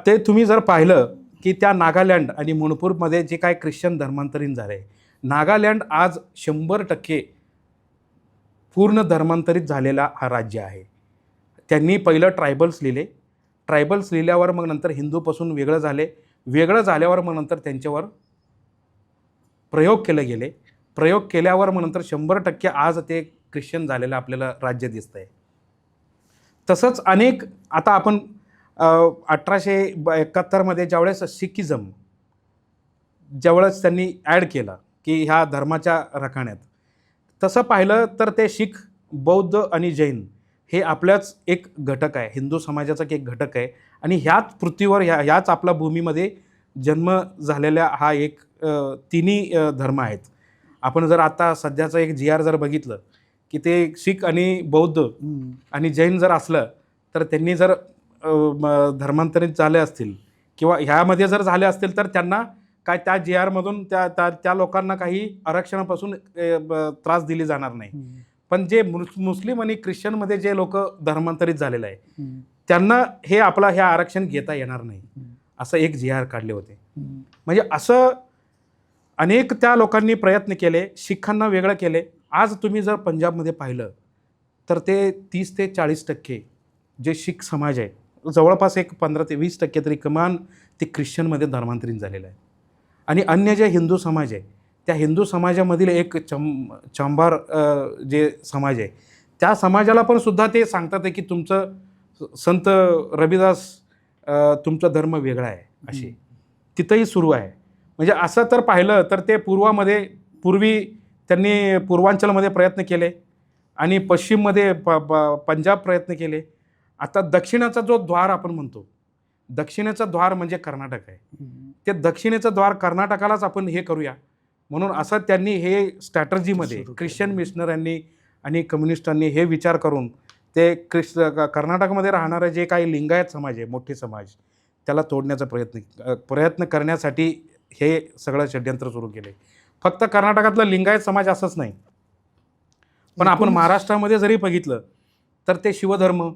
Speaker 2: ते तुम्ही जर पाहिलं की त्या नागालँड आणि मणिपूरमध्ये जे काय ख्रिश्चन धर्मांतरित झाले, नागालँड आज 100% पूर्ण धर्मांतरित झालेला हा राज्य आहे. त्यांनी पहिलं ट्रायबल्स लिहिल्यावर मग नंतर हिंदूपासून वेगळं झाल्यावर मग नंतर त्यांच्यावर प्रयोग केले गेले. प्रयोग केल्यावर मग नंतर 100% आज ते ख्रिश्चन झालेलं आपल्याला राज्य दिसतं आहे. तसंच अनेक आता आपण 1871मध्ये ज्यावेळेस सिखिझम ज्यावेळेस त्यांनी ॲड केला की ह्या धर्माच्या रखाण्यात, तसं पाहिलं तर ते शीख, बौद्ध आणि जैन हे आपल्याच एक घटक आहे, हिंदू समाजाचा एक घटक आहे. आणि ह्याच पृथ्वीवर ह्याच आपल्या भूमीमध्ये जन्म झालेल्या हा एक तिन्ही धर्म आहेत. आपण जर आता सध्याचं एक GR जर बघितलं की ते शीख आणि बौद्ध आणि जैन जर असलं तर त्यांनी जर धर्मांतरित झाले असतील किंवा ह्यामध्ये जर झाले असतील तर त्यांना काय त्या GRमधून त्या लोकांना काही आरक्षणापासून त्रास दिली जाणार नाही. पण जे मुस्लिम आणि ख्रिश्चनमध्ये जे लोक धर्मांतरित झालेलं आहे त्यांना हे ह्या आरक्षण घेता येणार नाही असं एक GR काढले होते. म्हणजे असं अनेक त्या लोकांनी प्रयत्न केले, शीखांना वेगळं केले. आज तुम्ही जर पंजाबमध्ये पाहिलं तर ते 30 ते 40% जे शीख समाज आहे, जवळपास एक 15 ते 20% तरी कमान ते ख्रिश्चनमध्ये धर्मांतरित झालेलं आहे. आणि अन्य जे हिंदू समाज आहे त्या हिंदू समाजामधील एक चांभार जे समाज आहे त्या समाजाला पण सुद्धा ते सांगतात की तुमचं संत रविदास तुमचा धर्म वेगळा आहे अशी तिथंही सुरू आहे. म्हणजे असं तर पाहिलं तर ते पूर्वी त्यांनी पूर्वांचलमध्ये प्रयत्न केले आणि पश्चिममध्ये पंजाब प्रयत्न केले. आता दक्षिणाचा जो द्वार आपण म्हणतो दक्षिणेचं द्वार म्हणजे कर्नाटक आहे. ते दक्षिणेचं द्वार कर्नाटकालाच आपण हे करूया म्हणून असं त्यांनी हे स्ट्रॅटर्जीमध्ये
Speaker 1: सुरू केलं.
Speaker 2: ख्रिश्चन मिशनऱ्यांनी आणि कम्युनिस्टांनी हे विचार करून ते कर्नाटकमध्ये राहणारे जे काही लिंगायत समाज आहे, मोठे समाज, त्याला तोडण्याचा प्रयत्न करण्यासाठी हे सगळं षड्यंत्र सुरू केले. फक्त कर्नाटकातलं लिंगायत समाज असंच नाही, पण आपण महाराष्ट्रामध्ये जरी बघितलं तर ते शिवधर्म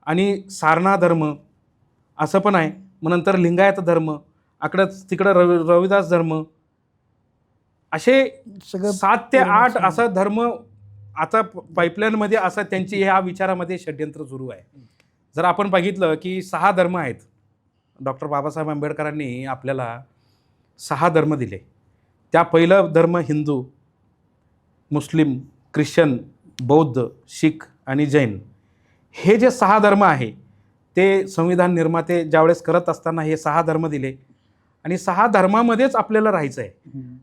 Speaker 2: आणि सारणा धर्म असं पण आहे. मग नंतर लिंगायत धर्म, तिकडं रविदास धर्म, असे
Speaker 1: सगळं
Speaker 2: 7 ते 8 असा धर्म आता पाईपलाईनमध्ये असं त्यांची ह्या विचारामध्ये षड्यंत्र सुरू आहे. जर आपण बघितलं की 6 धर्म आहेत. डॉक्टर बाबासाहेब आंबेडकरांनी आपल्याला 6 धर्म दिले. त्या पहिलं धर्म हिंदू, मुस्लिम, ख्रिश्चन, बौद्ध, शीख आणि जैन. हे जे 6 धर्म आहे ते संविधान निर्माते ज्यावेळेस करत असताना हे 6 धर्म दिले आणि 6 धर्मामध्येच आपल्याला राहायचं आहे.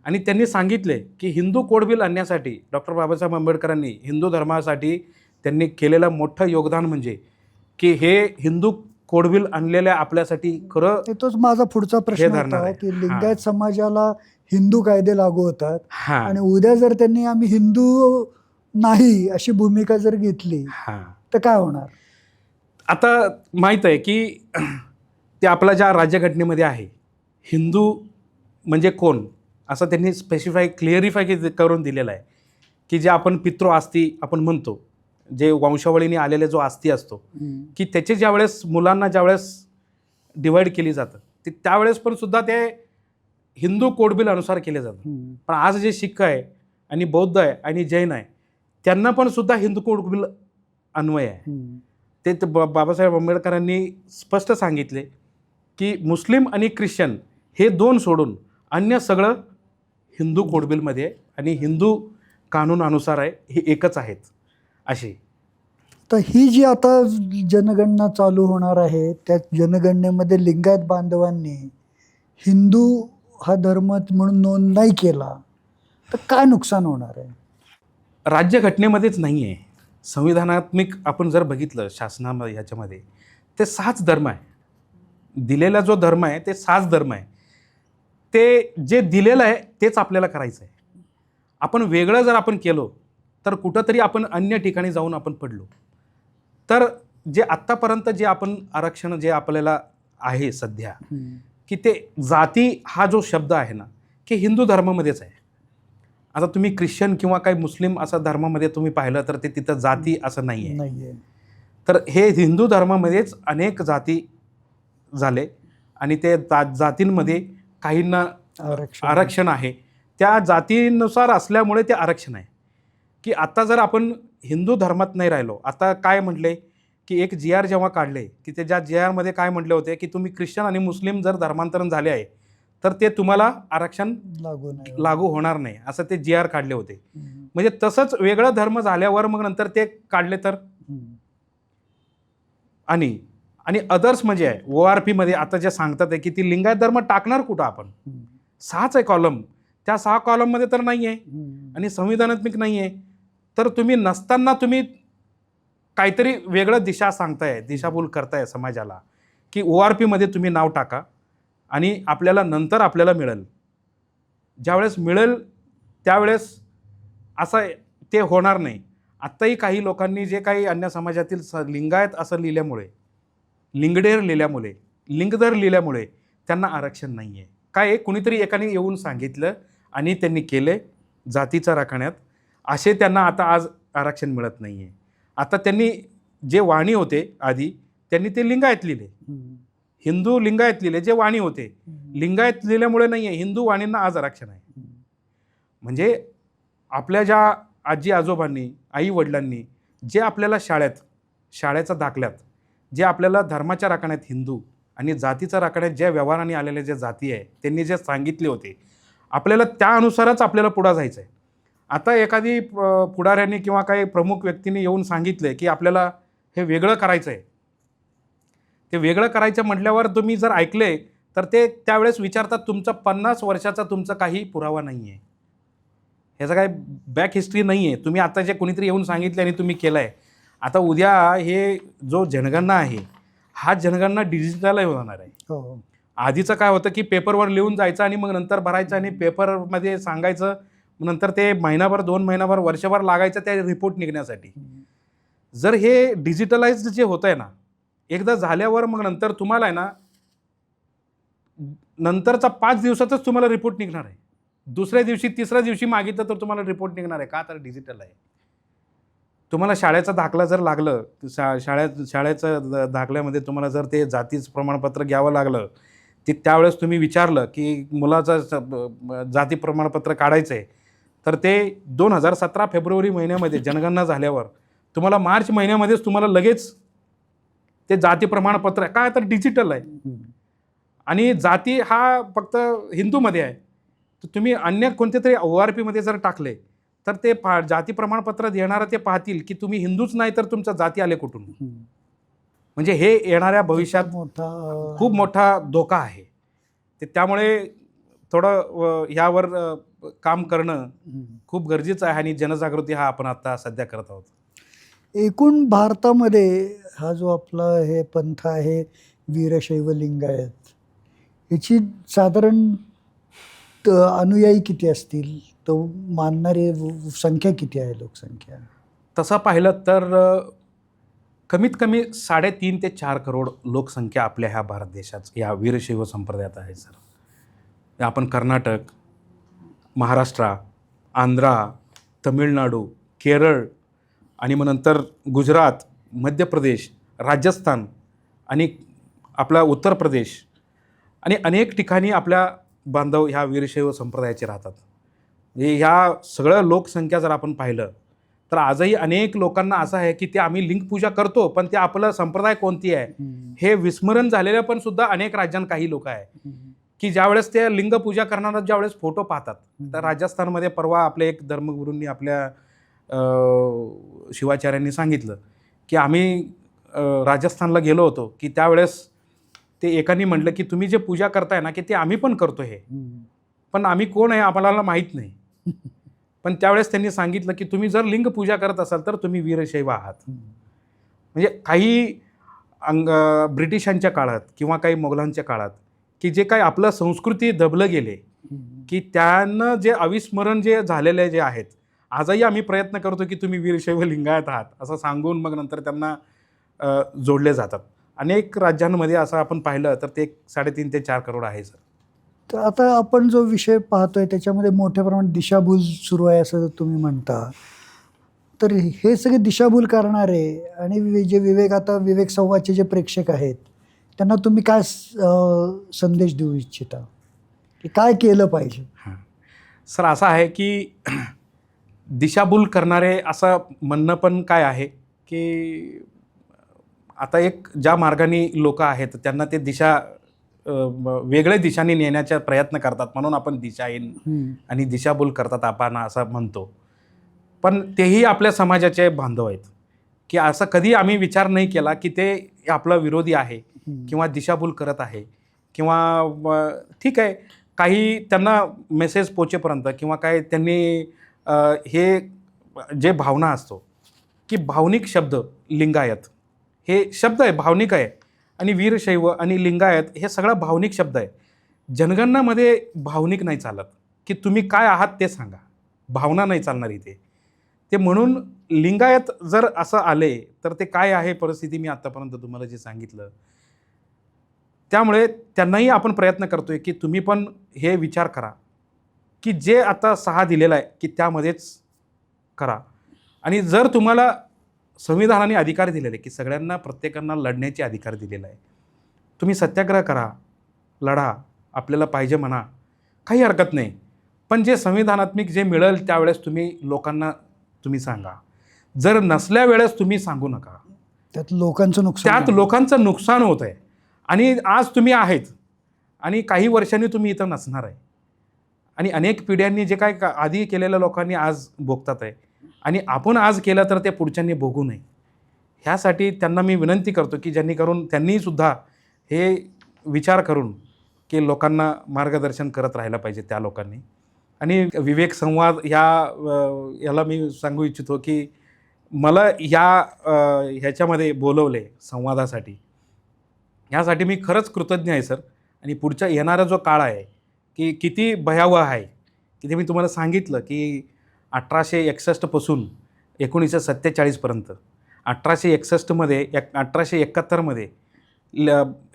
Speaker 2: आणि त्यांनी सांगितले की हिंदू कोड बिल आणण्यासाठी डॉक्टर बाबासाहेब आंबेडकरांनी हिंदू धर्मासाठी त्यांनी केलेलं मोठं योगदान म्हणजे की हे हिंदू कोड बिल आणलेल्या आपल्यासाठी खरं
Speaker 1: तोच माझा पुढचा प्रश्न
Speaker 2: धरणार
Speaker 1: होता
Speaker 2: आहे.
Speaker 1: की लिंगायत समाजाला हिंदू कायदे लागू होतात
Speaker 2: हां
Speaker 1: आणि उद्या जर त्यांनी आम्ही हिंदू नाही अशी भूमिका जर घेतली
Speaker 2: हां
Speaker 1: तर काय होणार?
Speaker 2: आता माहीत आहे की ते आपल्या ज्या राज्यघटनेमध्ये आहे हिंदू म्हणजे कोण असं त्यांनी स्पेसिफाय क्लिअरिफाय करून दिलेलं आहे की जे आपण पितृ आस्ती आपण म्हणतो, जे वंशावळीने आलेले जो आस्ती असतो की त्याचे ज्यावेळेस मुलांना ज्यावेळेस डिवाईड केली जातं ते त्यावेळेस पण सुद्धा ते हिंदू कोड बिल अनुसार केले जातं. पण आज जे शीख आहे आणि बौद्ध आहे आणि जैन आहे त्यांना पण सुद्धा हिंदू कोड बिल अन्वय आहे. ते बाबासाहेब आंबेडकरांनी स्पष्ट सांगितले की मुस्लिम आणि ख्रिश्चन हे 2 सोडून अन्य सगळं हिंदू कोड बिलमध्ये आहे आणि हिंदू कानूनानुसार आहे, हे एकच आहेत अशी.
Speaker 1: तर ही जी आता जनगणना चालू होणार आहे त्या जनगणनेमध्ये लिंगायत बांधवांनी हिंदू हा धर्म म्हणून नोंद नाही केला तर काय नुकसान होणार आहे?
Speaker 2: राज्यघटनेमध्येच नाही आहे, संविधानात्मक आपण जर बघितलं शासनामध्ये ह्याच्यामध्ये ते 6च धर्म आहे. दिलेला जो धर्म आहे ते 6च धर्म आहे. ते जे दिलेलं आहे तेच आपल्याला करायचं आहे. आपण वेगळं जर आपण केलो तर कुठंतरी आपण अन्य ठिकाणी जाऊन आपण पडलो. तर जे आत्तापर्यंत जे आपण आरक्षण जे आपल्याला आहे सध्या की ते जाती हा जो शब्द आहे ना की हिंदू धर्मामध्येच आहे. आता तुम्ही ख्रिश्चन किंवा काही मुस्लिम असा धर्मामध्ये तुम्ही पाहिलं तर ते तिथं जाती असं नाही आहे. तर हे हिंदू धर्मामध्येच अनेक जाती झाले आणि ते जातींमध्ये काहींना आरक्षण आहे. त्या जातीनुसार असल्यामुळे ते आरक्षण आहे की आता जर आपण हिंदू धर्मात नाही राहिलो. आता काय म्हटले की एक GR जेव्हा काढले की ते ज्या GRमध्ये काय म्हटले होते की तुम्ही ख्रिश्चन आणि मुस्लिम जर धर्मांतरण झाले आहे तर ते तुम्हाला आरक्षण लागू होणार नाही असं ते GR काढले होते. म्हणजे तसंच वेगळं धर्म झाल्यावर मग नंतर ते काढले तर आणि अदर्स म्हणजे आहे ORP मध्ये आता जे सांगतात आहे की ती लिंगायत धर्म टाकणार कुठं आपण? 6च आहे कॉलम, त्या 6 कॉलममध्ये तर नाही आहे आणि संविधानात्मक नाही आहे. तर तुम्ही नसताना तुम्ही काहीतरी वेगळं दिशा सांगताय, दिशाभूल करताय समाजाला की ORP मध्ये तुम्ही नाव टाका आणि आपल्याला नंतर आपल्याला मिळेल. ज्यावेळेस मिळेल त्यावेळेस असं ते होणार नाही. आत्ताही काही लोकांनी जे काही अन्य समाजातील लिंगायत असं लिहिल्यामुळे, लिंगडेर लिहिल्यामुळे, लिंगधर लिहिल्यामुळे त्यांना आरक्षण नाही आहे. काय कुणीतरी एकाने येऊन सांगितलं आणि त्यांनी केले जातीचा राखण्यात, असे त्यांना आता आज आरक्षण मिळत नाही आहे. आता त्यांनी जे वाणी होते आधी त्यांनी ते लिंगायत लिहिले, हिंदू लिंगायत लिहिले, जे वाणी होते लिंगायत लिहिल्यामुळे नाही आहे, हिंदू वाणींना आज आरक्षण आहे. म्हणजे आपल्या ज्या आजी आजोबांनी, आई वडिलांनी जे आपल्याला शाळेच्या दाखल्यात जे आपल्याला धर्माच्या राखण्यात हिंदू आणि जातीचा राखण्यात ज्या व्यवहाराने आलेले जे जाती आहे त्यांनी जे सांगितले होते आपल्याला त्यानुसारच आपल्याला पुढं जायचं आहे. आता एखादी पुढाऱ्यांनी किंवा काही प्रमुख व्यक्तींनी येऊन सांगितले की आपल्याला हे वेगळं करायचं आहे, ते वेगळं करायचं म्हटल्यावर तुम्ही जर ऐकले तर ते त्यावेळेस विचारतात तुमचा 50 वर्षाचा तुमचा काही पुरावा नाही आहे, ह्याचा काय बॅक हिस्ट्री नाही आहे. तुम्ही आता जे कोणीतरी येऊन सांगितले आणि तुम्ही केलं आहे. आता उद्या हे जो जनगणना आहे हा जनगणना डिजिटल होणार आहे.
Speaker 1: हो.
Speaker 2: आधीचं काय होतं की पेपरवर लिहून जायचं आणि मग नंतर भरायचं आणि पेपरमध्ये सांगायचं, नंतर ते महिनाभर 2 महिनाभर वर्षभर लागायचं त्या रिपोर्ट निघण्यासाठी. जर हे डिजिटलाइज्ड जे होत आहे ना, एकदा झाल्यावर मग नंतर तुम्हाला आहे ना, नंतरचा 5 दिवसातच तुम्हाला रिपोर्ट निघणार आहे. दुसऱ्या दिवशी तिसऱ्या दिवशी मागितलं तर तुम्हाला रिपोर्ट निघणार आहे. का तर डिजिटल आहे. तुम्हाला शाळेचा दाखला जर लागलं, शाळेच्या दाखल्यामध्ये तुम्हाला जर ते जातीचं प्रमाणपत्र घ्यावं लागलं, ते त्यावेळेस तुम्ही विचारलं की मुलाचं जाती प्रमाणपत्र काढायचं आहे, तर ते 2017 फेब्रुवारी महिन्यामध्ये जनगणना झाल्यावर तुम्हाला मार्च महिन्यामध्येच तुम्हाला लगेच ते जाती प्रमाणपत्र काय तर डिजिटल आहे. आणि जाती हा फक्त हिंदूमध्ये आहे. तर तुम्ही अन्य कोणत्यातरी ORPमध्ये जर टाकले तर ते जाती प्रमाणपत्र देणारं ते पाहतील की तुम्ही हिंदूच नाही तर तुमच्या जाती आले कुठून. म्हणजे हे येणाऱ्या भविष्यात खूप मोठा धोका आहे. ते त्यामुळे थोडं ह्यावर काम करणं खूप गरजेचं आहे आणि जनजागृती हा आपण आता सध्या करत आहोत.
Speaker 1: एकूण भारतामध्ये हा जो आपला हे पंथ आहे वीरशैव लिंगायत, याची साधारण अनुयायी किती असतील, तो मानणारे संख्या किती आहे, लोकसंख्या?
Speaker 2: तसं पाहिलं तर कमीत कमी 3.5 ते 4 करोड लोकसंख्या आपल्या ह्या भारत देशात या वीरशैव संप्रदायात आहे सर. आपण कर्नाटक, महाराष्ट्र, आंध्रा, तमिळनाडू, केरळ आणि मग नंतर गुजरात, मध्य प्रदेश, राजस्थान आणि आपला उत्तर प्रदेश आणि अनेक ठिकाणी आपल्या बांधव ह्या वीरशैव संप्रदायाचे राहतात. म्हणजे ह्या सगळं लोकसंख्या जर आपण पाहिलं तर आजही अनेक लोकांना असं आहे की ते आम्ही लिंग पूजा करतो, पण ते आपलं संप्रदाय कोणती आहे हे विस्मरण झालेलं पण सुद्धा अनेक राज्यांत काही लोक आहे की ज्यावेळेस ते लिंग पूजा करणारा ज्यावेळेस फोटो पाहतात. तर राजस्थानमध्ये परवा आपले एक धर्मगुरूंनी आपल्या शिवाचार्यांनी सांगितलं की आम्ही राजस्थानला गेलो होतो की त्यावेळेस ते एकाने म्हटलं की तुम्ही जे पूजा करताय ना की ते आम्ही पण करतो हे, पण आम्ही कोण आहे आम्हाला माहीत नाही. पण त्यावेळेस त्यांनी सांगितलं की तुम्ही जर लिंग पूजा करत असाल तर तुम्ही वीरशैव आहात. म्हणजे काही ब्रिटिशांच्या काळात किंवा काही मोगलांच्या काळात की जे काही आपलं संस्कृती दबलं गेले की त्यांना जे अविस्मरण जे झालेले जे आहेत, आजही आम्ही प्रयत्न करतो की तुम्ही वीरशैव लिंगायत आहात असं सांगून मग नंतर त्यांना जोडले जातात. अनेक राज्यांमध्ये असं आपण पाहिलं तर ते 3.5 ते 4 करोड आहे सर.
Speaker 1: तर आता आपण जो विषय पाहतोय त्याच्यामध्ये मोठ्या प्रमाणात दिशाभूल सुरू आहे असं तुम्ही म्हणता. तर हे सगळे दिशाभूल करणारे आणि जे विवेक संवादचे जे प्रेक्षक आहेत त्यांना तुम्ही काय संदेश देऊ इच्छिता की काय केलं पाहिजे?
Speaker 2: हां सर, असं आहे की दिशाभूल करणारे असं म्हणणं पण काय आहे की आता एक ज्या मार्गाने लोक आहेत त्यांना ते दिशा वेगळ्या दिशाने नेण्याचा प्रयत्न करतात, म्हणून आपण दिशाहीन आणि दिशाभूल करतात आपण असं म्हणतो. पण तेही आपल्या समाजाचे बांधव आहेत की असं कधी आम्ही विचार नाही केला की ते आपला विरोधी आहे किंवा दिशाभूल करत आहे किंवा ठीक आहे काही त्यांना मेसेज पोचेपर्यंत किंवा काय त्यांनी हे जे भावना असतो की भावनिक शब्द लिंगायत हे शब्द आहे, भावनिक आहे आणि वीरशैव आणि लिंगायत हे सगळं भावनिक शब्द आहे. जनगणनामध्ये भावनिक नाही चालत की तुम्ही काय आहात ते सांगा, भावना नाही चालणार इथे. ते म्हणून लिंगायत जर असं आले तर ते काय आहे परिस्थिती मी आत्तापर्यंत तुम्हाला जे सांगितलं. त्यामुळे त्यांनाही आपण प्रयत्न करतोय की तुम्ही पण हे विचार करा की जे आता 6 दिलेलं आहे की त्यामध्येच करा. आणि जर तुम्हाला संविधानाने अधिकार दिलेले की सगळ्यांना प्रत्येकांना लढण्याचे अधिकार दिलेला आहे, तुम्ही सत्याग्रह करा, लढा, आपल्याला पाहिजे म्हणा, काही हरकत नाही. पण जे संविधानात्मक जे मिळेल त्यावेळेस तुम्ही लोकांना तुम्ही सांगा. जर नसल्या वेळेस तुम्ही सांगू नका.
Speaker 1: त्यात लोकांचं
Speaker 2: नुकसान होत आहे. आणि आज तुम्ही आहेत आणि काही वर्षांनी तुम्ही इथं नसणार आहे आणि अनेक पिढ्यांनी जे काय आधी केलेल्या लोकांनी आज भोगतात आहे आणि आपण आज केलं तर ते पुढच्यांनी भोगू नये. ह्यासाठी त्यांना मी विनंती करतो की जेणेकरून त्यांनीसुद्धा हे विचार करून की लोकांना मार्गदर्शन करत राहायला पाहिजे त्या लोकांनी. आणि विवेक संवाद याला मी सांगू इच्छितो की मला ह्याच्यामध्ये बोलवले संवादासाठी ह्यासाठी मी खरंच कृतज्ञ आहे सर. आणि पुढचा येणारा जो काळ आहे की किती भयावह आहे, की ते मी तुम्हाला सांगितलं की 1861 पासून 1947 पर्यंत 1861 1871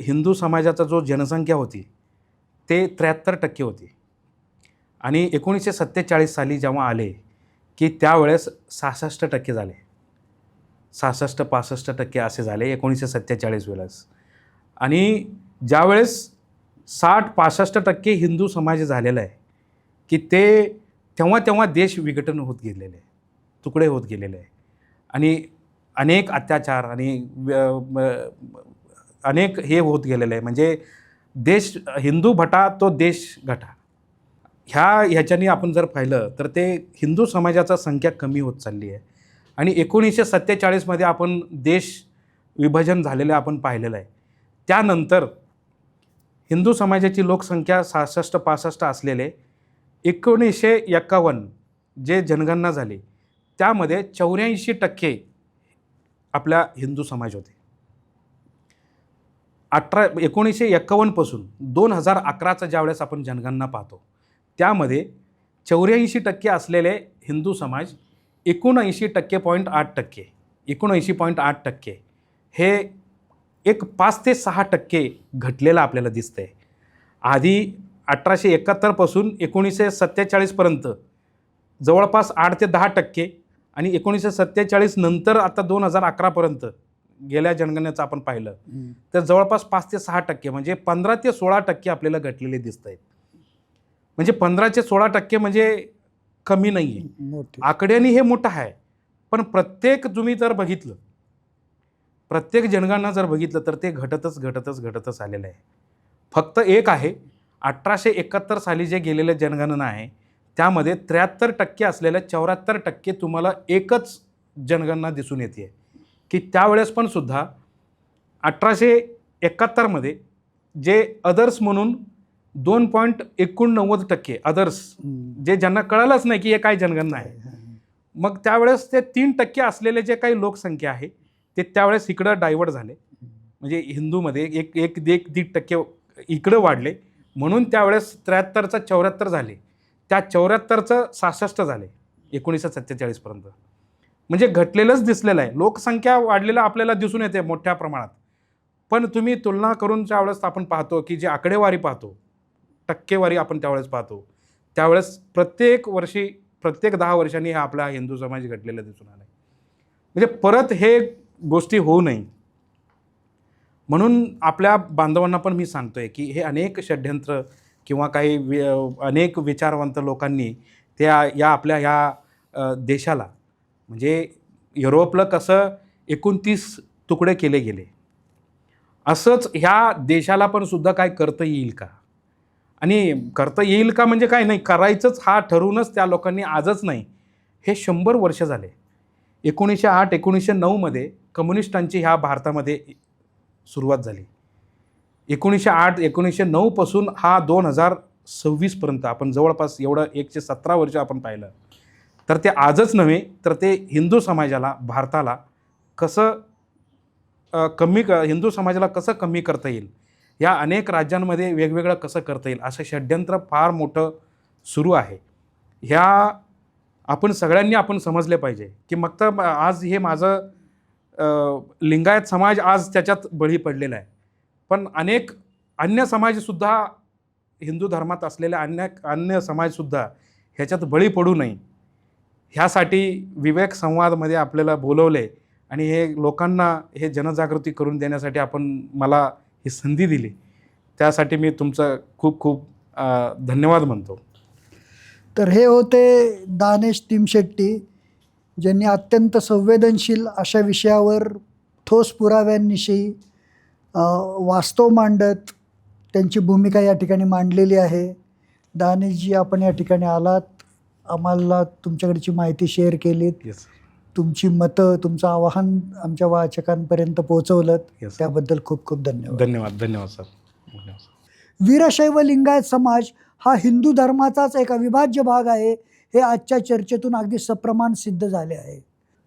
Speaker 2: हिंदू समाजाचा जो जनसंख्या होती ते 73% होती. आणि 1947 साली जेव्हा आले की त्यावेळेस 66% झाले. 66-65% असे झाले 1947 वेळेस. आणि ज्यावेळेस 60-65% हिंदू समाज झालेला आहे की ते तेव्हा देश विघटन होत गेलेले आहे, तुकडे होत गेलेले आहे. आणि अनेक अत्याचार आणि अनेक हे होत गेलेलं आहे. म्हणजे देश हिंदू भटा तो देश घटा ह्याच्याने आपण जर पाहिलं तर ते हिंदू समाजाचा संख्या कमी होत चालली आहे. आणि 1947 आपण देश विभाजन झालेलं आपण पाहिलेलं आहे. त्यानंतर हिंदू समाजाची लोकसंख्या 66-65 असलेले 1951 जे जनगणना झाली त्यामध्ये 84% आपल्या हिंदू समाज होते. 1951 पासून 2011चा ज्यावेळेस आपण जनगणना पाहतो त्यामध्ये 84% असलेले हिंदू समाज 79.8% हे एक 5 ते 6% घटलेलं आपल्याला दिसतंय. आधी 1871 पासून 1947 पर्यंत जवळपास 8 ते 10% आणि 1947 नंतर आता 2011 पर्यंत गेल्या जनगणनेचं आपण पाहिलं तर जवळपास 5 ते 6% म्हणजे 15 ते 16% आपल्याला घटलेले दिसत आहेत. म्हणजे 15 ते 16% म्हणजे कमी नाही आहे. आकड्यांनी हे मोठं आहे. पण प्रत्येक तुम्ही जर बघितलं, प्रत्येक जनगणना जर बघितलं तर ते घटतच आलेलं आहे. फक्त एक आहे 1871 साली जे गेलेलं जनगणना आहे त्यामध्ये 73% असलेल्या 74% तुम्हाला एकच जनगणना दिसून येते की त्यावेळेस पण सुद्धा 1871 जे अदर्स म्हणून 2.89% अदर्स जे ज्यांना कळालंच नाही की हे काय जनगणना आहे. मग त्यावेळेस ते 3% असलेले जे काही लोकसंख्या आहे ते त्यावेळेस इकडं डायव्हर्ट झाले. म्हणजे हिंदूमध्ये 1-1.5% इकडं वाढले म्हणून त्यावेळेस 73चं 74 झाले. त्या 74चं 66 झाले 1947 पर्यंत. म्हणजे घटलेलंच दिसलेलं आहे. लोकसंख्या वाढलेलं आपल्याला दिसून येते मोठ्या प्रमाणात. पण तुम्ही तुलना करून त्यावेळेस आपण पाहतो की जे आकडेवारी पाहतो, टक्केवारी आपण त्यावेळेस पाहतो, त्यावेळेस प्रत्येक वर्षी प्रत्येक 10 वर्षांनी हा आपला हिंदू समाज घटलेला दिसून आला. म्हणजे परत हे गोष्टी होऊ नये म्हणून आपल्या बांधवांना पण मी सांगतोय की हे अनेक षड्यंत्र किंवा काही अनेक विचारवंत लोकांनी या आपल्या ह्या देशाला म्हणजे युरोपला कसं 29 तुकडे केले गेले असंच ह्या देशाला पण सुद्धा काय करता येईल का. आणि करता येईल का म्हणजे काय नाही, करायचंच हा ठरवूनच त्या लोकांनी आजच नाही हे 100 वर्ष झाले. 1908-1909 कम्युनिस्टांची ह्या भारतामध्ये सुरुवात झाली. 1908-1909 पासून हा 2026 पर्यंत आपण जवळपास एवढं 117 वर्ष आपण पाहिलं तर ते आजच नव्हे तर ते हिंदू समाजाला भारताला कसं हिंदू समाजाला कसं कमी करता येईल, या अनेक राज्यांमध्ये वेगवेगळं कसं करता येईल असं षड्यंत्र फार मोठं सुरू आहे. ह्या आपण सगळ्यांनी आपण समजले पाहिजे की मग तर आज हे माझं लिंगायत समाज आज त्याच्यात बळी पडलेला आहे. पण अनेक अन्य समाजसुद्धा हिंदू धर्मात असलेले अन्य समाजसुद्धा ह्याच्यात बळी पडू नये ह्यासाठी विवेक संवादमध्ये आपल्याला बोलवले आणि हे लोकांना हे जनजागृती करून देण्यासाठी मला ही संधी दिली. त्यासाठी मी तुमचं खूप खूप धन्यवाद म्हणतो.
Speaker 1: तर हे होते दानेश तिमशेट्टी, ज्यांनी अत्यंत संवेदनशील अशा विषयावर ठोस पुराव्यांविषयी वास्तव मांडत त्यांची भूमिका या ठिकाणी मांडलेली आहे. दानेशजी, आपण या ठिकाणी आलात, आम्हाला तुमच्याकडची माहिती शेअर केलीत,
Speaker 2: येस,
Speaker 1: तुमची मतं, तुमचं आवाहन आमच्या वाचकांपर्यंत पोहोचवलं, त्याबद्दल खूप खूप धन्यवाद.
Speaker 2: धन्यवाद सर.
Speaker 1: वीरशैव लिंगायत समाज हा हिंदू धर्माचाच एक अविभाज्य भाग आहे हे आजच्या चर्चेतून अगदी सप्रमाण सिद्ध झाले आहे.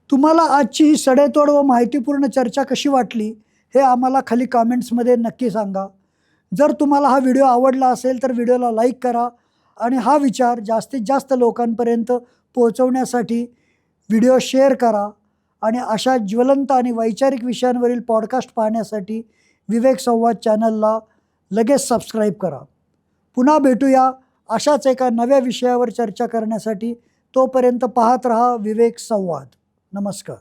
Speaker 1: तुम्हाला आजची ही सडेतोड व माहितीपूर्ण चर्चा कशी वाटली हे आम्हाला खाली कमेंट्समध्ये नक्की सांगा. जर तुम्हाला हा व्हिडिओ आवडला असेल तर व्हिडिओला लाईक करा आणि हा विचार जास्तीत जास्त लोकांपर्यंत पोहोचवण्यासाठी व्हिडिओ शेअर करा. आणि अशा ज्वलंत आणि वैचारिक विषयांवरील पॉडकास्ट पाहण्यासाठी विवेक संवाद चॅनलला लगेच सबस्क्राईब करा. पुन्हा भेटूया अशाच एका नव्या विषयावर चर्चा करण्यासाठी. तोपर्यंत पाहत रहा विवेक संवाद. नमस्कार.